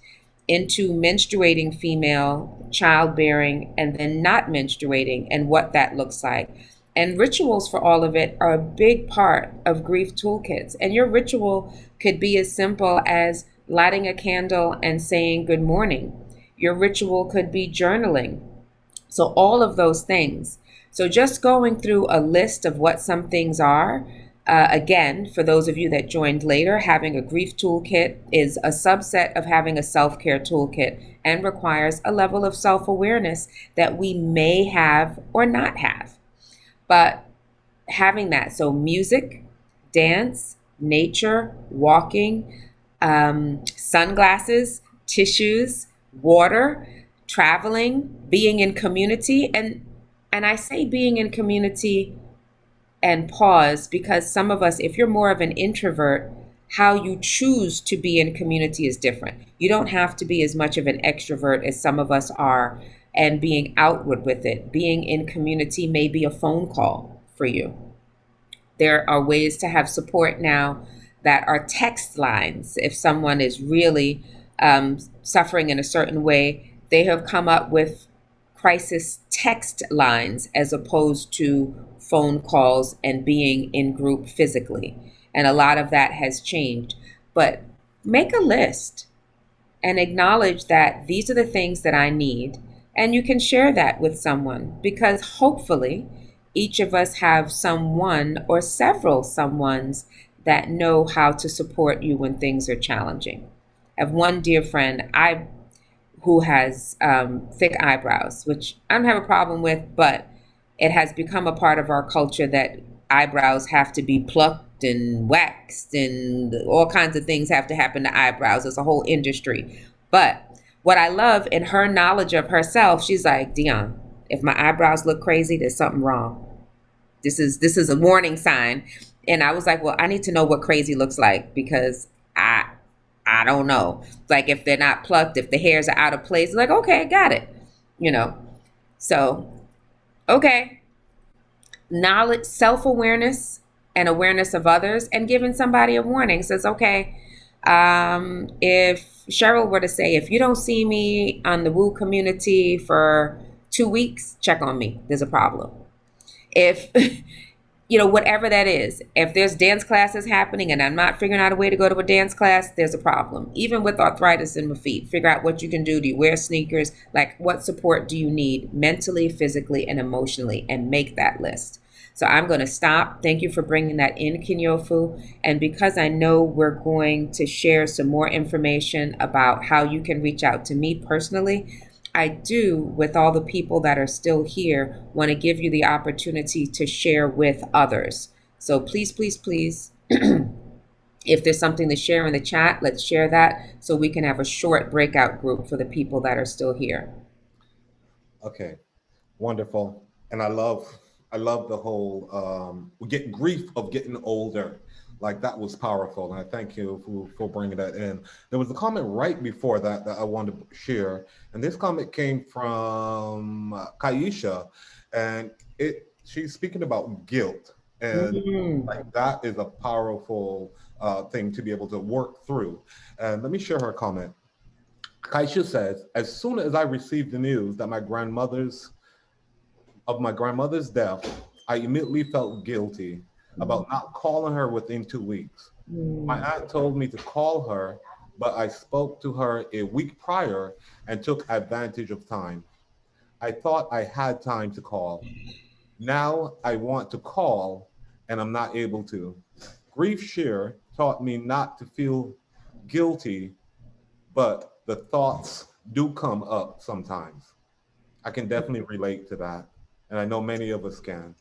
into menstruating female, childbearing, and then not menstruating, and what that looks like. And rituals for all of it are a big part of grief toolkits. And your ritual could be as simple as lighting a candle and saying good morning. Your ritual could be journaling. So all of those things. So just going through a list of what some things are Again, for those of you that joined later, having a grief toolkit is a subset of having a self-care toolkit and requires a level of self-awareness that we may have or not have. But having that, so music, dance, nature, walking, sunglasses, tissues, water, traveling, being in community, and I say being in community and pause because some of us, if you're more of an introvert, how you choose to be in community is different. You don't have to be as much of an extrovert as some of us are, and being outward with it. Being in community may be a phone call for you. There are ways to have support now that are text lines. If someone is really suffering in a certain way, they have come up with crisis text lines as opposed to phone calls and being in group physically. And a lot of that has changed. But make a list and acknowledge that these are the things that I need. And you can share that with someone because hopefully each of us have someone or several someones that know how to support you when things are challenging. I have one dear friend who has thick eyebrows, which I don't have a problem with, but it has become a part of our culture that eyebrows have to be plucked and waxed and all kinds of things have to happen to eyebrows. It's a whole industry. But what I love in her knowledge of herself, she's like, Dionne, if my eyebrows look crazy, there's something wrong. This is a warning sign. And I was like, well, I need to know what crazy looks like because I don't know. Like if they're not plucked, if the hairs are out of place, like, okay, got it. So, okay. Knowledge, self-awareness and awareness of others and giving somebody a warning says, okay, if Cheryl were to say, if you don't see me on the Woo community for 2 weeks, check on me. There's a problem. If, whatever that is, if there's dance classes happening and I'm not figuring out a way to go to a dance class, there's a problem. Even with arthritis in my feet, figure out what you can do. Do you wear sneakers? Like what support do you need mentally, physically, and emotionally? And make that list. So I'm going to stop. Thank you for bringing that in, Kinyofu. And because I know we're going to share some more information about how you can reach out to me personally, I do, with all the people that are still here, want to give you the opportunity to share with others. So please, please, please, if there's something to share in the chat, let's share that so we can have a short breakout group for the people that are still here. Okay, wonderful. And I love the whole get grief of getting older. Like that was powerful. And I thank you for bringing that in. There was a comment right before that I wanted to share. And this comment came from Kaisha. And she's speaking about guilt. And like that is a powerful thing to be able to work through. And let me share her comment. Kaisha says, as soon as I received the news that my grandmother's death, I immediately felt guilty about not calling her within 2 weeks. My aunt told me to call her, but I spoke to her a week prior and took advantage of time. I thought I had time to call. Now I want to call and I'm not able to. Grief share taught me not to feel guilty, but the thoughts do come up sometimes. I can definitely relate to that. And I know many of us can.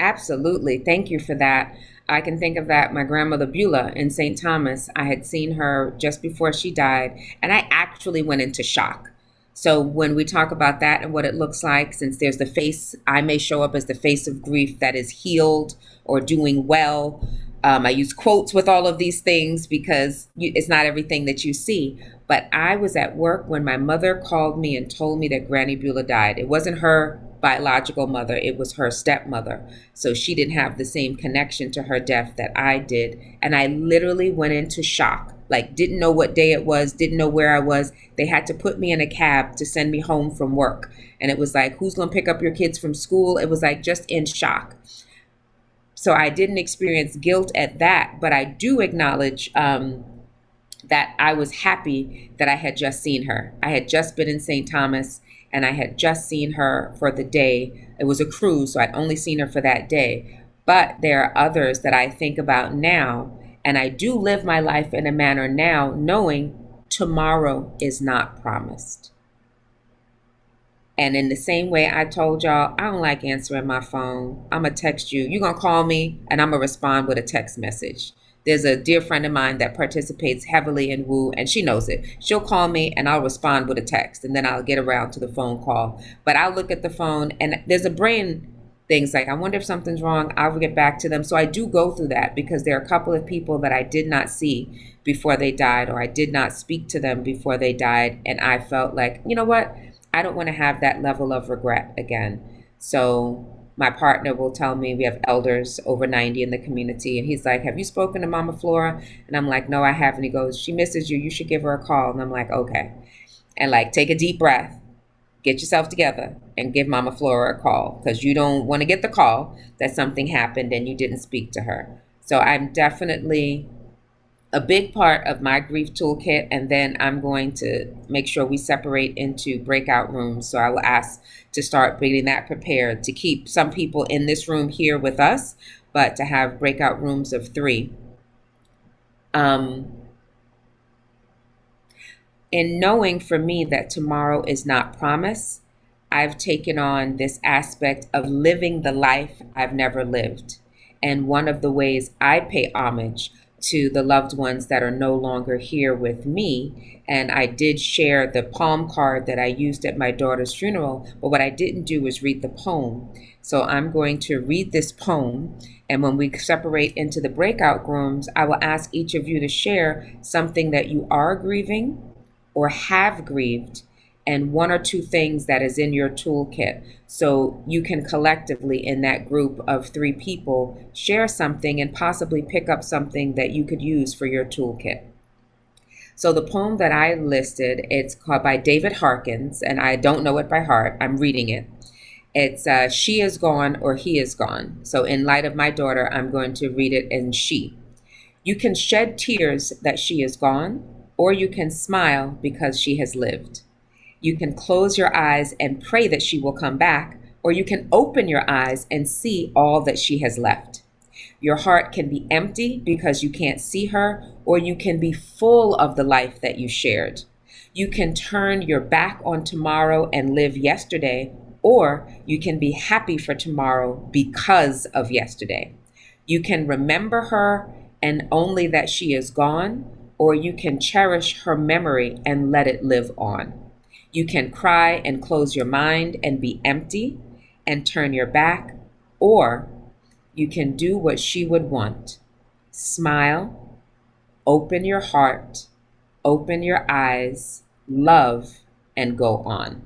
Absolutely. Thank you for that. I can think of that. My grandmother Beulah in St. Thomas, I had seen her just before she died, and I actually went into shock. So when we talk about that and what it looks like, since there's the face, I may show up as the face of grief that is healed or doing well. I use quotes with all of these things because it's not everything that you see. But I was at work when my mother called me and told me that Granny Beulah died. It wasn't her biological mother, it was her stepmother. So she didn't have the same connection to her death that I did. And I literally went into shock, like didn't know what day it was, didn't know where I was. They had to put me in a cab to send me home from work. And it was like, who's going to pick up your kids from school? It was like just in shock. So I didn't experience guilt at that, but I do acknowledge that I was happy that I had just seen her. I had just been in St. Thomas and I had just seen her for the day. It was a cruise, so I'd only seen her for that day. But there are others that I think about now, and I do live my life in a manner now, knowing tomorrow is not promised. And in the same way I told y'all, I don't like answering my phone. I'm going to text you. You're going to call me, and I'm going to respond with a text message. There's a dear friend of mine that participates heavily in Woo, and she knows it. She'll call me, and I'll respond with a text, and then I'll get around to the phone call. But I'll look at the phone, and there's a brain things like, I wonder if something's wrong. I'll get back to them. So I do go through that because there are a couple of people that I did not see before they died, or I did not speak to them before they died. And I felt like, you know what? I don't want to have that level of regret again. So my partner will tell me, we have elders over 90 in the community, and he's like, have you spoken to Mama Flora? And I'm like, no, I haven't. He goes, she misses you. You should give her a call. And I'm like, okay. And like, take a deep breath, get yourself together, and give Mama Flora a call, because you don't want to get the call that something happened and you didn't speak to her. So I'm definitely a big part of my grief toolkit, and then I'm going to make sure we separate into breakout rooms. So I will ask to start getting that prepared, to keep some people in this room here with us, but to have breakout rooms of 3. In knowing for me that tomorrow is not promised, I've taken on this aspect of living the life I've never lived. And one of the ways I pay homage to the loved ones that are no longer here with me, and I did share the palm card that I used at my daughter's funeral, but what I didn't do was read the poem. So I'm going to read this poem, and when we separate into the breakout rooms, I will ask each of you to share something that you are grieving or have grieved, and 1 or 2 things that is in your toolkit. So you can collectively, in that group of 3 people, share something and possibly pick up something that you could use for your toolkit. So the poem that I listed, it's called by David Harkins, and I don't know it by heart. I'm reading it. It's She Is Gone or He Is Gone. So in light of my daughter, I'm going to read it in she. You can shed tears that she is gone, or you can smile because she has lived. You can close your eyes and pray that she will come back, or you can open your eyes and see all that she has left. Your heart can be empty because you can't see her, or you can be full of the life that you shared. You can turn your back on tomorrow and live yesterday, or you can be happy for tomorrow because of yesterday. You can remember her and only that she is gone, or you can cherish her memory and let it live on. You can cry and close your mind and be empty and turn your back, or you can do what she would want. Smile, open your heart, open your eyes, love, and go on.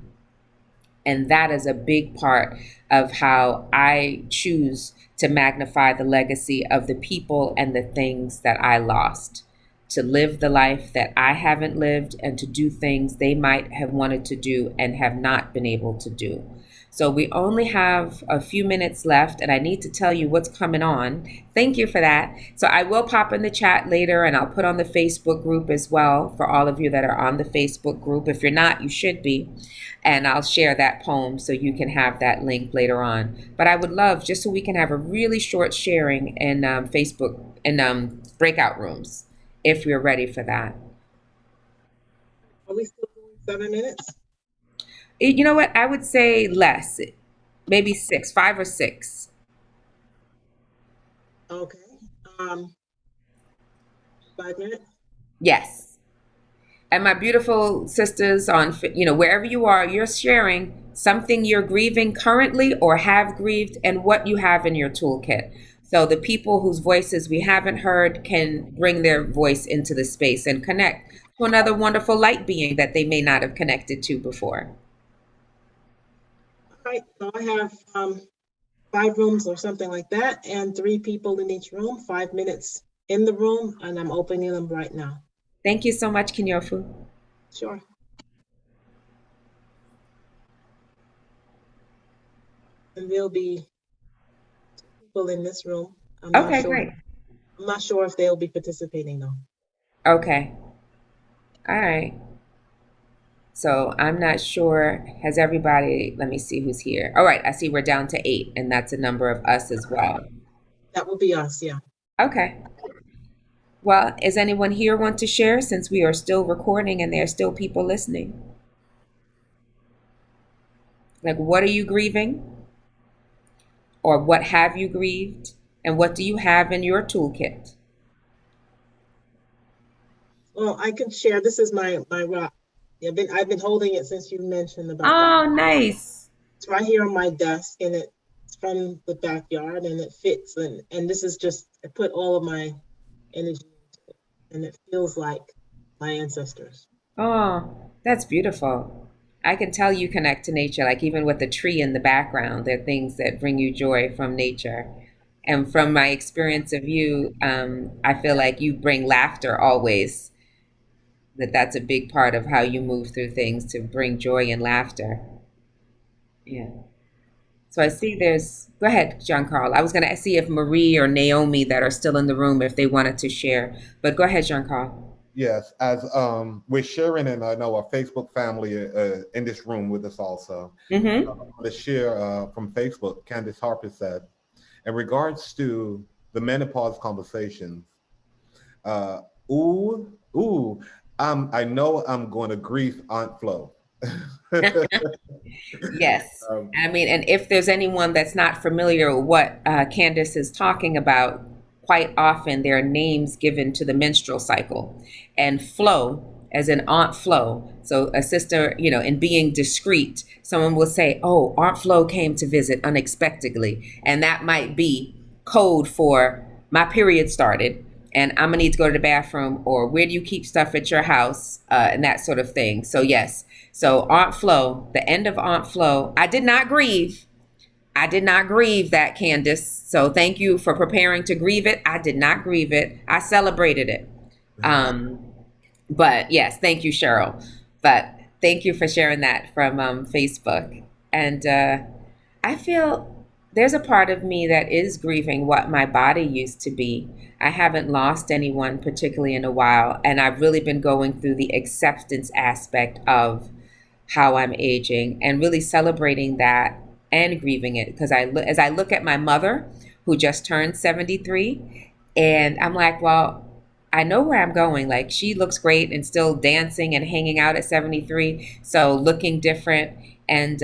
And that is a big part of how I choose to magnify the legacy of the people and the things that I lost, to live the life that I haven't lived, and to do things they might have wanted to do and have not been able to do. So we only have a few minutes left, and I need to tell you what's coming on. Thank you for that. So I will pop in the chat later, and I'll put on the Facebook group as well for all of you that are on the Facebook group. If you're not, you should be. And I'll share that poem so you can have that link later on. But I would love, just so we can have a really short sharing in Facebook and breakout rooms, if you're ready for that. Are we still doing 7 minutes? You know what? I would say less, maybe 6, 5 or 6. Okay. 5 minutes? Yes. And my beautiful sisters on, wherever you are, you're sharing something you're grieving currently or have grieved, and what you have in your toolkit. So the people whose voices we haven't heard can bring their voice into the space and connect to another wonderful light being that they may not have connected to before. All right, so I have 5 rooms or something like that, and 3 people in each room, 5 minutes in the room, and I'm opening them right now. Thank you so much, Kinyofu. Sure. And there'll be 2 people in this room. Okay, great. I'm not sure if they'll be participating though. Okay. All right. So I'm not sure. Has everybody, let me see who's here. All right, I see we're down to 8, and that's a number of us as well. That would be us, yeah. Okay. Well, is anyone here want to share since we are still recording and there are still people listening? Like, what are you grieving? Or what have you grieved? And what do you have in your toolkit? Well, I can share. This is my rock. I've been holding it since you mentioned about the. Oh, nice. It's right here on my desk, and it's from the backyard, and it fits. And this is just, I put all of my energy into it, and it feels like my ancestors. Oh, that's beautiful. I can tell you connect to nature, like even with the tree in the background, there are things that bring you joy from nature. And from my experience of you, I feel like you bring laughter always, that's a big part of how you move through things to bring joy and laughter. Yeah. So I see go ahead, John Carl. I was going to see if Marie or Naomi that are still in the room, if they wanted to share, but go ahead, John Carl. Yes, as we're sharing, and I know our Facebook family in this room with us also. The share from Facebook, Candace Harper said, in regards to the menopause conversations, uh, ooh, ooh, I know I'm going to grief Aunt Flo. Yes. Um, I mean, and if there's anyone that's not familiar with what Candace is talking about, quite often there are names given to the menstrual cycle. And Flo, as in Aunt Flo, so a sister, in being discreet, someone will say, oh, Aunt Flo came to visit unexpectedly. And that might be code for my period started and I'm gonna need to go to the bathroom, or where do you keep stuff at your house, and that sort of thing. So yes, so Aunt Flo, the end of Aunt Flo, I did not grieve. I did not grieve that, Candace. So thank you for preparing to grieve it. I did not grieve it. I celebrated it. But yes, thank you, Cheryl. But thank you for sharing that from Facebook. And I feel there's a part of me that is grieving what my body used to be. I haven't lost anyone particularly in a while, and I've really been going through the acceptance aspect of how I'm aging and really celebrating that and grieving it. Because as I look at my mother, who just turned 73, and I'm like, well, I know where I'm going. Like, she looks great and still dancing and hanging out at 73, so looking different. And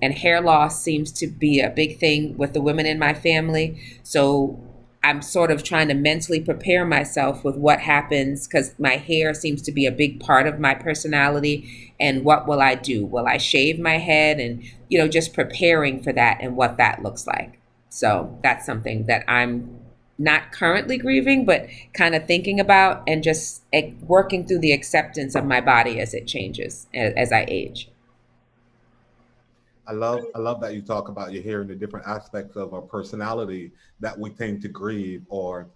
hair loss seems to be a big thing with the women in my family. So I'm sort of trying to mentally prepare myself with what happens, because my hair seems to be a big part of my personality. And what will I do? Will I shave my head? And, just preparing for that and what that looks like. So that's something that I'm not currently grieving, but kind of thinking about, and just working through the acceptance of my body as it changes as I age. I love that you talk about your hair and the different aspects of our personality that we tend to grieve, or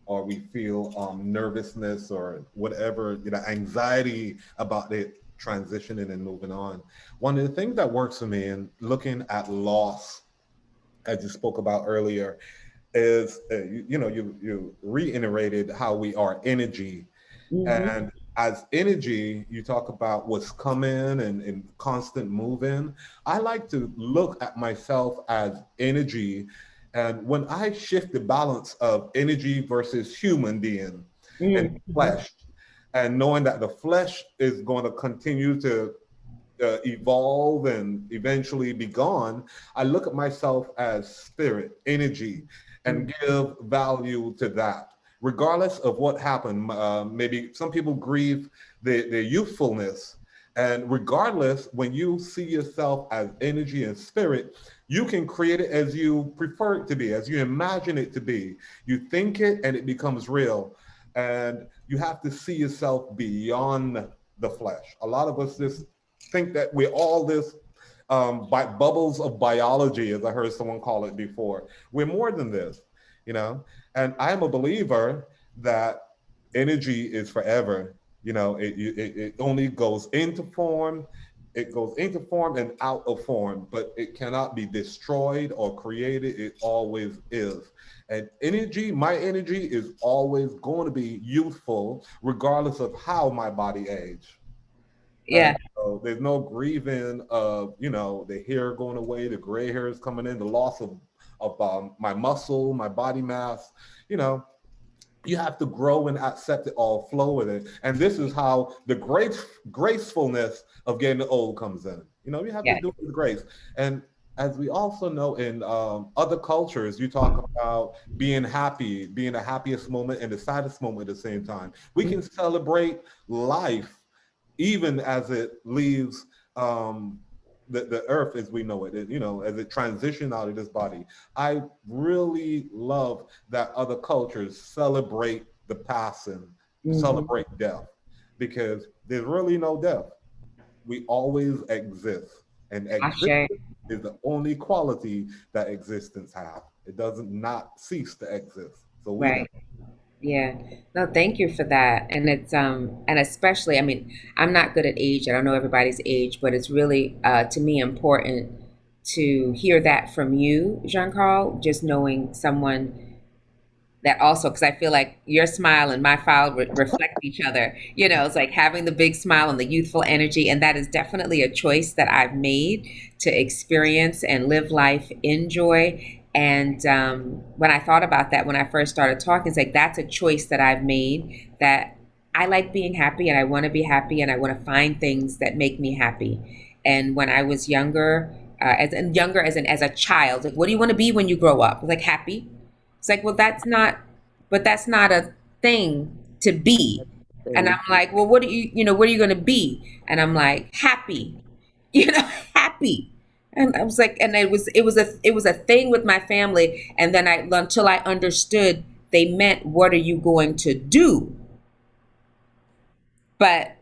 we feel nervousness or whatever, anxiety about it transitioning and moving on. One of the things that works for me in looking at loss, as you spoke about earlier, is you reiterated how we are energy. And as energy, you talk about what's coming and constant moving. I like to look at myself as energy. And when I shift the balance of energy versus human being and flesh, and knowing that the flesh is going to continue to evolve and eventually be gone, I look at myself as spirit, energy, and give value to that. Regardless of what happened, maybe some people grieve their youthfulness. And regardless, when you see yourself as energy and spirit, you can create it as you prefer it to be, as you imagine it to be. You think it and it becomes real. And you have to see yourself beyond the flesh. A lot of us just think that we're all this by bubbles of biology, as I heard someone call it before. We're more than this, and I'm a believer that energy is forever. It only goes into form. It goes into form and out of form, but it cannot be destroyed or created. It always is. And energy, my energy is always going to be youthful, regardless of how my body age. Yeah. So there's no grieving of, the hair going away, the gray hair is coming in, the loss of my muscle, my body mass. You know, you have to grow and accept it all, flow with it. And this is how the gracefulness of getting old comes in. You know, you have to do it with grace. And as we also know in other cultures, you talk about being happy, being the happiest moment and the saddest moment at the same time. We can celebrate life even as it leaves the earth as we know it, you know, as it transitions out of this body. I really love that other cultures celebrate the passing, celebrate death, because there's really no death. We always exist, and existence is the only quality that existence has. It doesn't not cease to exist. So we Right. Yeah. No, thank you for that. And it's and especially, I mean, I'm not good at age. I don't know everybody's age, but it's really to me important to hear that from you, Jean-Carl, just knowing someone that also, because I feel like your smile and my smile reflect each other. You know, it's like having the big smile and the youthful energy. And that is definitely a choice that I've made to experience and live life in joy. And when I thought about that, when I first started talking, it's like, that's a choice that I've made, that I like being happy and I want to be happy and I want to find things that make me happy. And when I was younger, as a child, like, what do you want to be when you grow up? Like, happy. It's like, well, that's not a thing to be. And I'm like, well, what are you going to be? And I'm like, happy, happy. And I was like, and it was a thing with my family. And then until I understood they meant, what are you going to do? But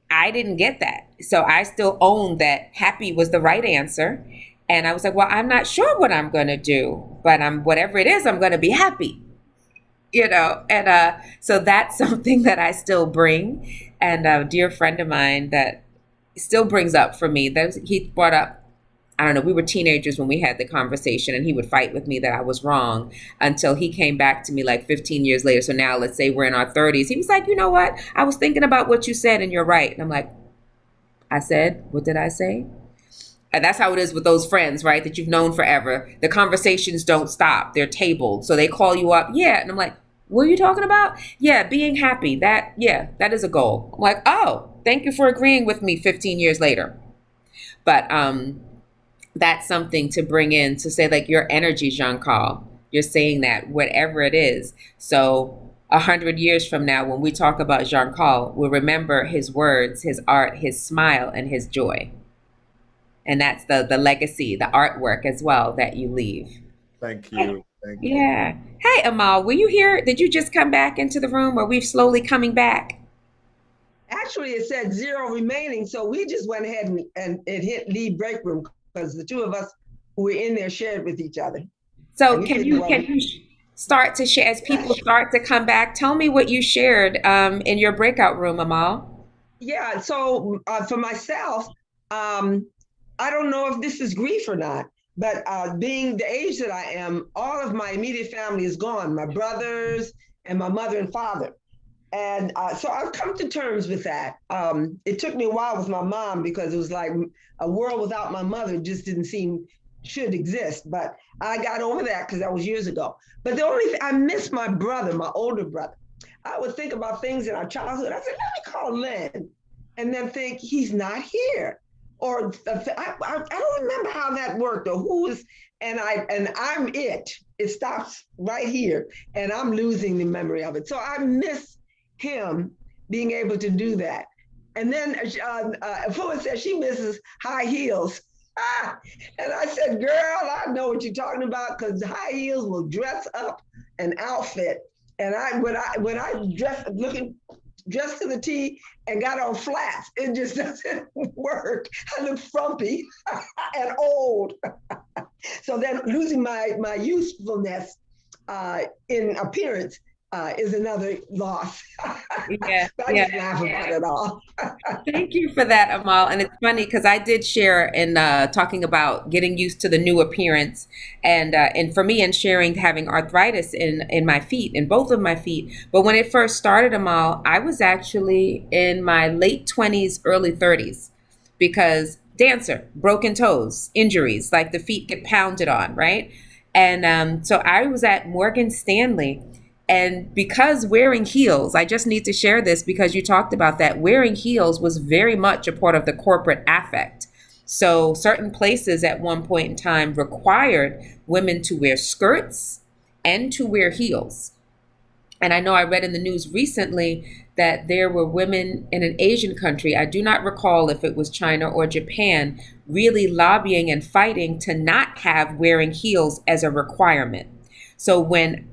I didn't get that. So I still owned that happy was the right answer. And I was like, well, I'm not sure what I'm going to do, but whatever it is, I'm going to be happy, And so that's something that I still bring. And a dear friend of mine that still brings up for me, that he brought up, I don't know, we were teenagers when we had the conversation, and he would fight with me that I was wrong until he came back to me like 15 years later. So now let's say we're in our 30s. He was like, you know what? I was thinking about what you said and you're right. And I'm like, what did I say? And that's how it is with those friends, right? That you've known forever. The conversations don't stop. They're tabled. So they call you up. Yeah. And I'm like, what are you talking about? Yeah, being happy. That is a goal. I'm like, oh, thank you for agreeing with me 15 years later. But that's something to bring in, to say, like, your energy, Jean-Carl, you're saying that whatever it is. So 100 years from now, when we talk about Jean-Carl, we'll remember his words, his art, his smile, and his joy. And that's the legacy, the artwork as well that you leave. Thank you. Thank you. Yeah. Hey, Amal, were you here? Did you just come back into the room, or we've slowly coming back? Actually, it said 0 remaining. So we just went ahead and it hit leave break room, because the two of us who were in there shared with each other. So can you start to share, as people start to come back? Tell me what you shared in your breakout room, Amal. Yeah. So for myself, I don't know if this is grief or not, but being the age that I am, all of my immediate family is gone, my brothers and my mother and father. And so I've come to terms with that. It took me a while with my mom, because it was like a world without my mother just didn't seem should exist. But I got over that because that was years ago. But the only thing, I miss my brother, my older brother. I would think about things in our childhood. I said, let me call Len, and then think, he's not here. Or I don't remember how that worked, or who is, and I'm it. It stops right here, and I'm losing the memory of it. So I miss him being able to do that. And then Fuller said she misses high heels. And I said, girl, I know what you're talking about, because high heels will dress up an outfit. And when I dressed to the T and got on flats, it just doesn't work. I look frumpy and old. So then losing my usefulness in appearance is another loss. Yeah, I just laugh about it all. Thank you for that, Amal. And it's funny because I did share in talking about getting used to the new appearance, and for me, in sharing having arthritis in my feet, in both of my feet. But when it first started, Amal, I was actually in my late 20s, early 30s, because dancer, broken toes, injuries, like the feet get pounded on, right? And so I was at Morgan Stanley. And because wearing heels, I just need to share this because you talked about that. Wearing heels was very much a part of the corporate affect. So certain places at one point in time required women to wear skirts and to wear heels. And I know I read in the news recently that there were women in an Asian country, I do not recall if it was China or Japan, really lobbying and fighting to not have wearing heels as a requirement. So when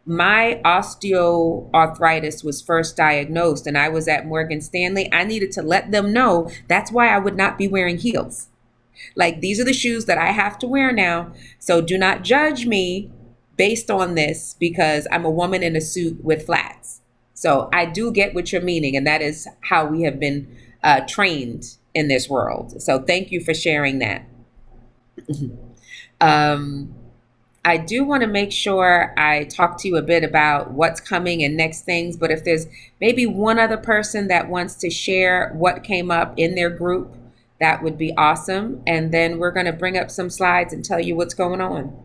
my osteoarthritis was first diagnosed and I was at Morgan Stanley, I needed to let them know that's why I would not be wearing heels. Like, these are the shoes that I have to wear now. So do not judge me based on this because I'm a woman in a suit with flats. So I do get what you're meaning. And that is how we have been trained in this world. So thank you for sharing that. I do want to make sure I talk to you a bit about what's coming and next things, but if there's maybe one other person that wants to share what came up in their group, that would be awesome. And then we're going to bring up some slides and tell you what's going on.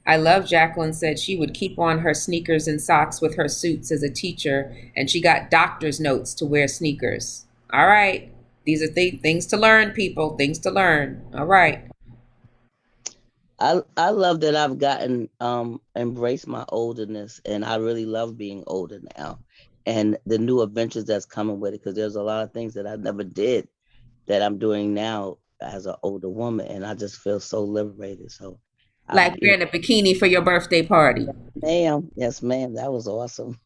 I love Jacqueline said she would keep on her sneakers and socks with her suits as a teacher, and she got doctor's notes to wear sneakers. All right. These are things to learn, people, things to learn. All right. I love that I've gotten embraced my olderness, and I really love being older now and the new adventures that's coming with it, because there's a lot of things that I never did that I'm doing now as an older woman, and I just feel so liberated. So like wearing a bikini for your birthday party. Ma'am, yes, ma'am. That was awesome.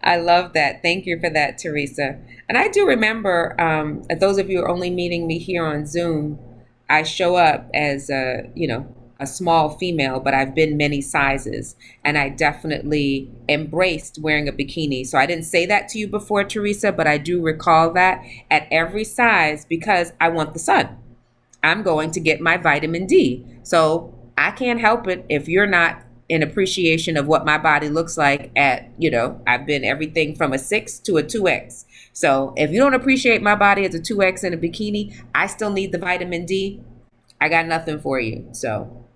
I love that. Thank you for that, Teresa. And I do remember, those of you who are only meeting me here on Zoom, I show up as a small female, but I've been many sizes, and I definitely embraced wearing a bikini. So I didn't say that to you before, Teresa, but I do recall that at every size because I want the sun. I'm going to get my vitamin D. So I can't help it if you're not in appreciation of what my body looks like at, I've been everything from a 6 to a 2X. So if you don't appreciate my body as a 2X in a bikini, I still need the vitamin D. I got nothing for you. So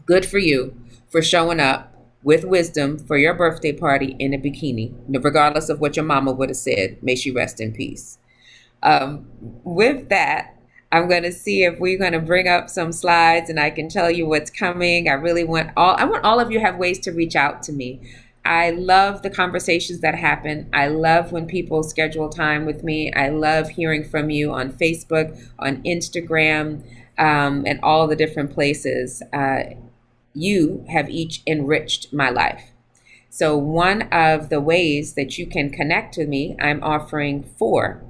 good for you for showing up with wisdom for your birthday party in a bikini, regardless of what your mama would have said. May she rest in peace. With that, I'm going to see if we're going to bring up some slides and I can tell you what's coming. I want all of you to have ways to reach out to me. I love the conversations that happen. I love when people schedule time with me. I love hearing from you on Facebook, on Instagram, and all the different places. You have each enriched my life. So one of the ways that you can connect with me, I'm offering 4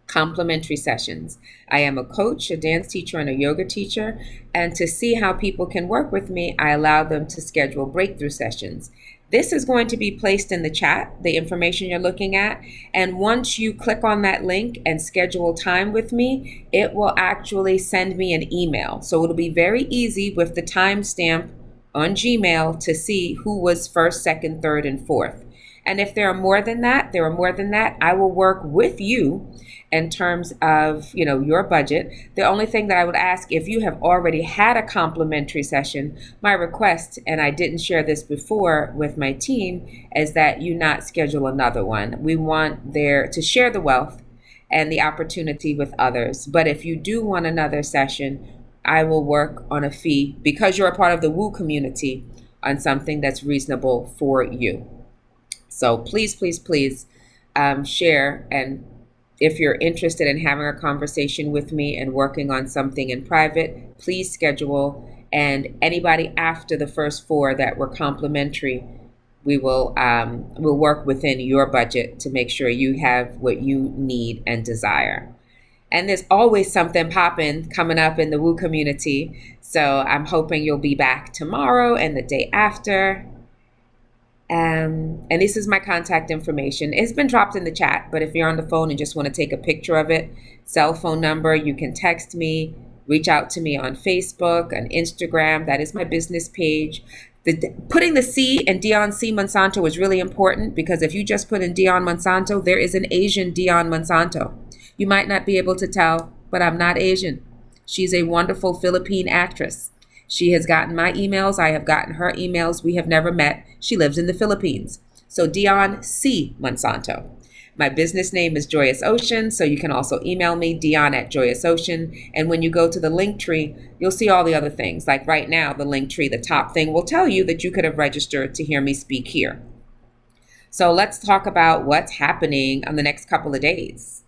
complimentary sessions. I am a coach, a dance teacher, and a yoga teacher. And to see how people can work with me, I allow them to schedule breakthrough sessions. This is going to be placed in the chat, the information you're looking at. And once you click on that link and schedule time with me, it will actually send me an email. So it'll be very easy with the timestamp on Gmail to see who was first, second, third, and fourth. And if there are more than that, I will work with you in terms of, your budget. The only thing that I would ask, if you have already had a complimentary session, my request, and I didn't share this before with my team, is that you not schedule another one. We want there to share the wealth and the opportunity with others. But if you do want another session, I will work on a fee because you're a part of the Woo community on something that's reasonable for you. So please, please, please share. And if you're interested in having a conversation with me and working on something in private, please schedule. And anybody after the first 4 that were complimentary, we'll work within your budget to make sure you have what you need and desire. And there's always something popping coming up in the Woo community. So I'm hoping you'll be back tomorrow and the day after. And this is my contact information. It's been dropped in the chat, but if you're on the phone and just want to take a picture of it, cell phone number, you can text me, reach out to me on Facebook, on Instagram. That is my business page. Putting the C in Dionne C. Monsanto is really important, because if you just put in Dionne Monsanto, there is an Asian Dionne Monsanto. You might not be able to tell, but I'm not Asian. She's a wonderful Philippine actress. She has gotten my emails. I have gotten her emails. We have never met. She lives in the Philippines. So Dionne C. Monsanto. My business name is Joyous Ocean, so you can also email me, Dionne at Joyous Ocean. And when you go to the link tree, you'll see all the other things. Like right now, the link tree, the top thing will tell you that you could have registered to hear me speak here. So let's talk about what's happening on the next couple of days.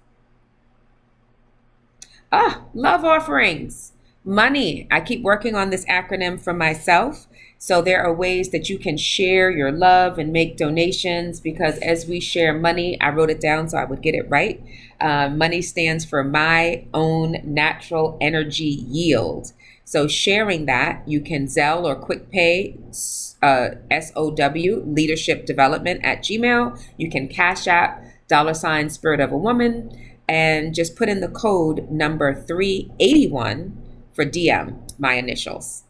Love offerings. Money. I keep working on this acronym for myself. So there are ways that you can share your love and make donations, because as we share money, I wrote it down so I would get it right. Money stands for my own natural energy yield. So sharing that, you can Zelle or QuickPay, SOW, leadership development at Gmail. You can Cash App, $ Spirit of a Woman, and just put in the code number 381 for DM, my initials.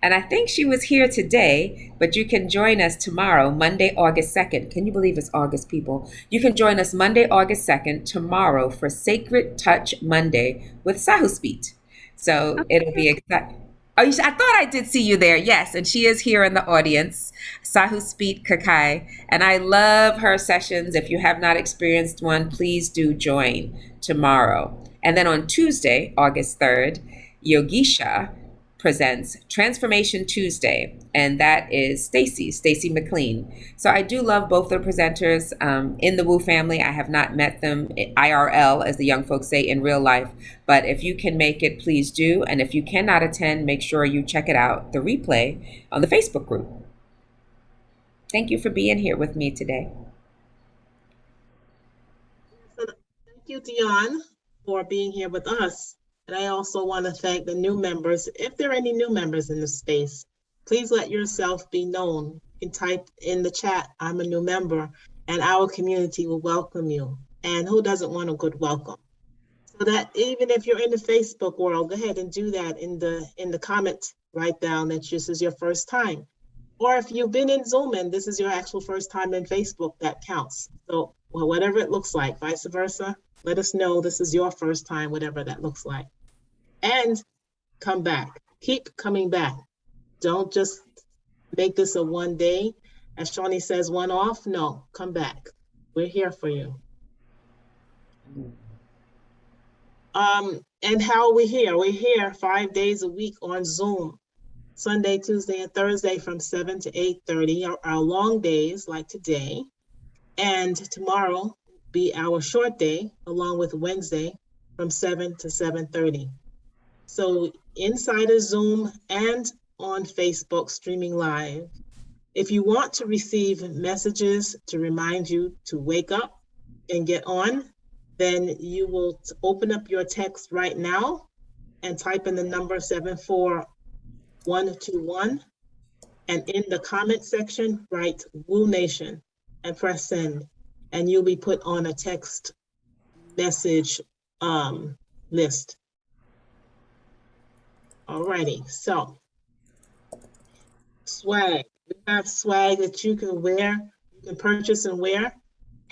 And I think she was here today, but you can join us tomorrow, Monday, August 2nd. Can you believe it's August, people? You can join us Monday, August 2nd, tomorrow for Sacred Touch Monday with Sahuspeet. So it'll be exciting. Oh, I thought I did see you there. Yes, and she is here in the audience, Sahuspeet Kakai. And I love her sessions. If you have not experienced one, please do join tomorrow. And then on Tuesday, August 3rd, Yogisha presents Transformation Tuesday, and that is Stacy McLean. So I do love both the presenters in the Woo family. I have not met them IRL, as the young folks say, in real life, but if you can make it, please do. And if you cannot attend, make sure you check it out, the replay on the Facebook group. Thank you for being here with me today. Thank you, Dionne, for being here with us. And I also want to thank the new members. If there are any new members in the space, please let yourself be known. You can type in the chat, I'm a new member, and our community will welcome you. And who doesn't want a good welcome? So that even if you're in the Facebook world, go ahead and do that in the comment, write down that this is your first time. Or if you've been in Zoom and this is your actual first time in Facebook, that counts. So whatever it looks like, vice versa, let us know this is your first time, whatever that looks like. And come back. Keep coming back. Don't just make this a one day. As Shawnee says, one off. No, come back. We're here for you. And how are we here? We're here 5 days a week on Zoom. Sunday, Tuesday, and Thursday from 7 to 8:30 are our long days like today. And tomorrow be our short day, along with Wednesday from 7 to 7:30. So inside of Zoom and on Facebook streaming live. If you want to receive messages to remind you to wake up and get on, then you will open up your text right now and type in the number 74121. And in the comment section, write Woo Nation and press send. And you'll be put on a text message list. Alrighty, so swag. We have swag that you can wear, you can purchase and wear.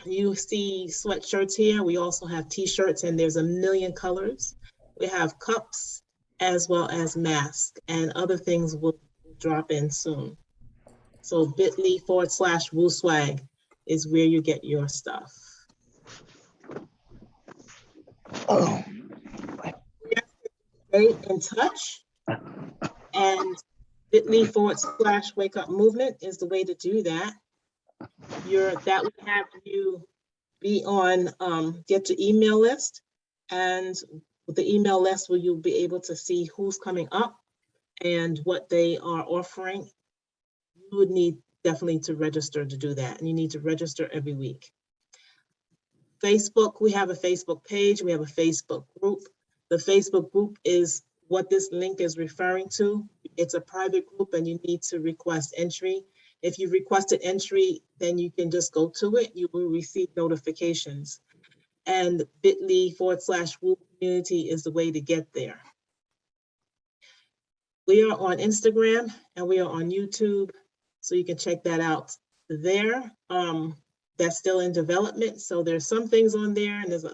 You see sweatshirts here. We also have t-shirts, and there's a million colors. We have cups as well as masks, and other things will drop in soon. So bit.ly/Woo Swag is where you get your stuff. Oh. Stay in touch, and bit.ly/Wake Up Movement is the way to do that. That would have you be on get the email list, and with the email list you'll be able to see who's coming up and what they are offering. You would need definitely to register to do that, and you need to register every week. Facebook, we have a Facebook page, we have a Facebook group. The Facebook group is what this link is referring to. It's a private group, and you need to request entry. If you requested entry, then you can just go to it. You will receive notifications. And bit.ly/Woo Community is the way to get there. We are on Instagram and we are on YouTube, so you can check that out there. That's still in development. So there's some things on there and there's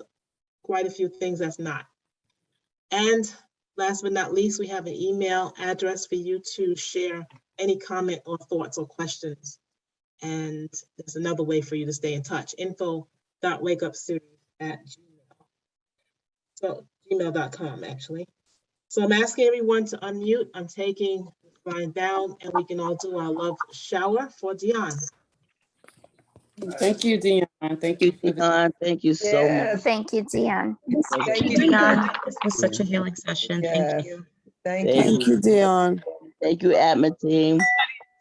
quite a few things that's not. And last but not least, we have an email address for you to share any comment or thoughts or questions. And there's another way for you to stay in touch, info.wakeupseries@gmail. So gmail.com actually. So I'm asking everyone to unmute. I'm taking mine down and we can all do our love shower for Dionne. Thank you, Dionne. Thank you for the Dionne, thank you so much. Thank you, Dionne. Thank you, Dionne. Dionne. This was such a healing session. Yes. Thank you. Thank Thank you. you, Dionne. Thank you, admin team.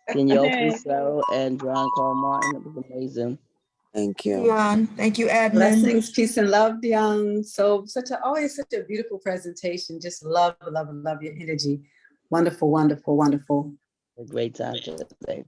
Danielle Hey. Purcell and John Carl Martin. It was amazing. Thank you. Dionne. Thank you, admin. Blessings, peace, and love, Dionne. So always such a beautiful presentation. Just love your energy. Wonderful, wonderful, wonderful. A great time today.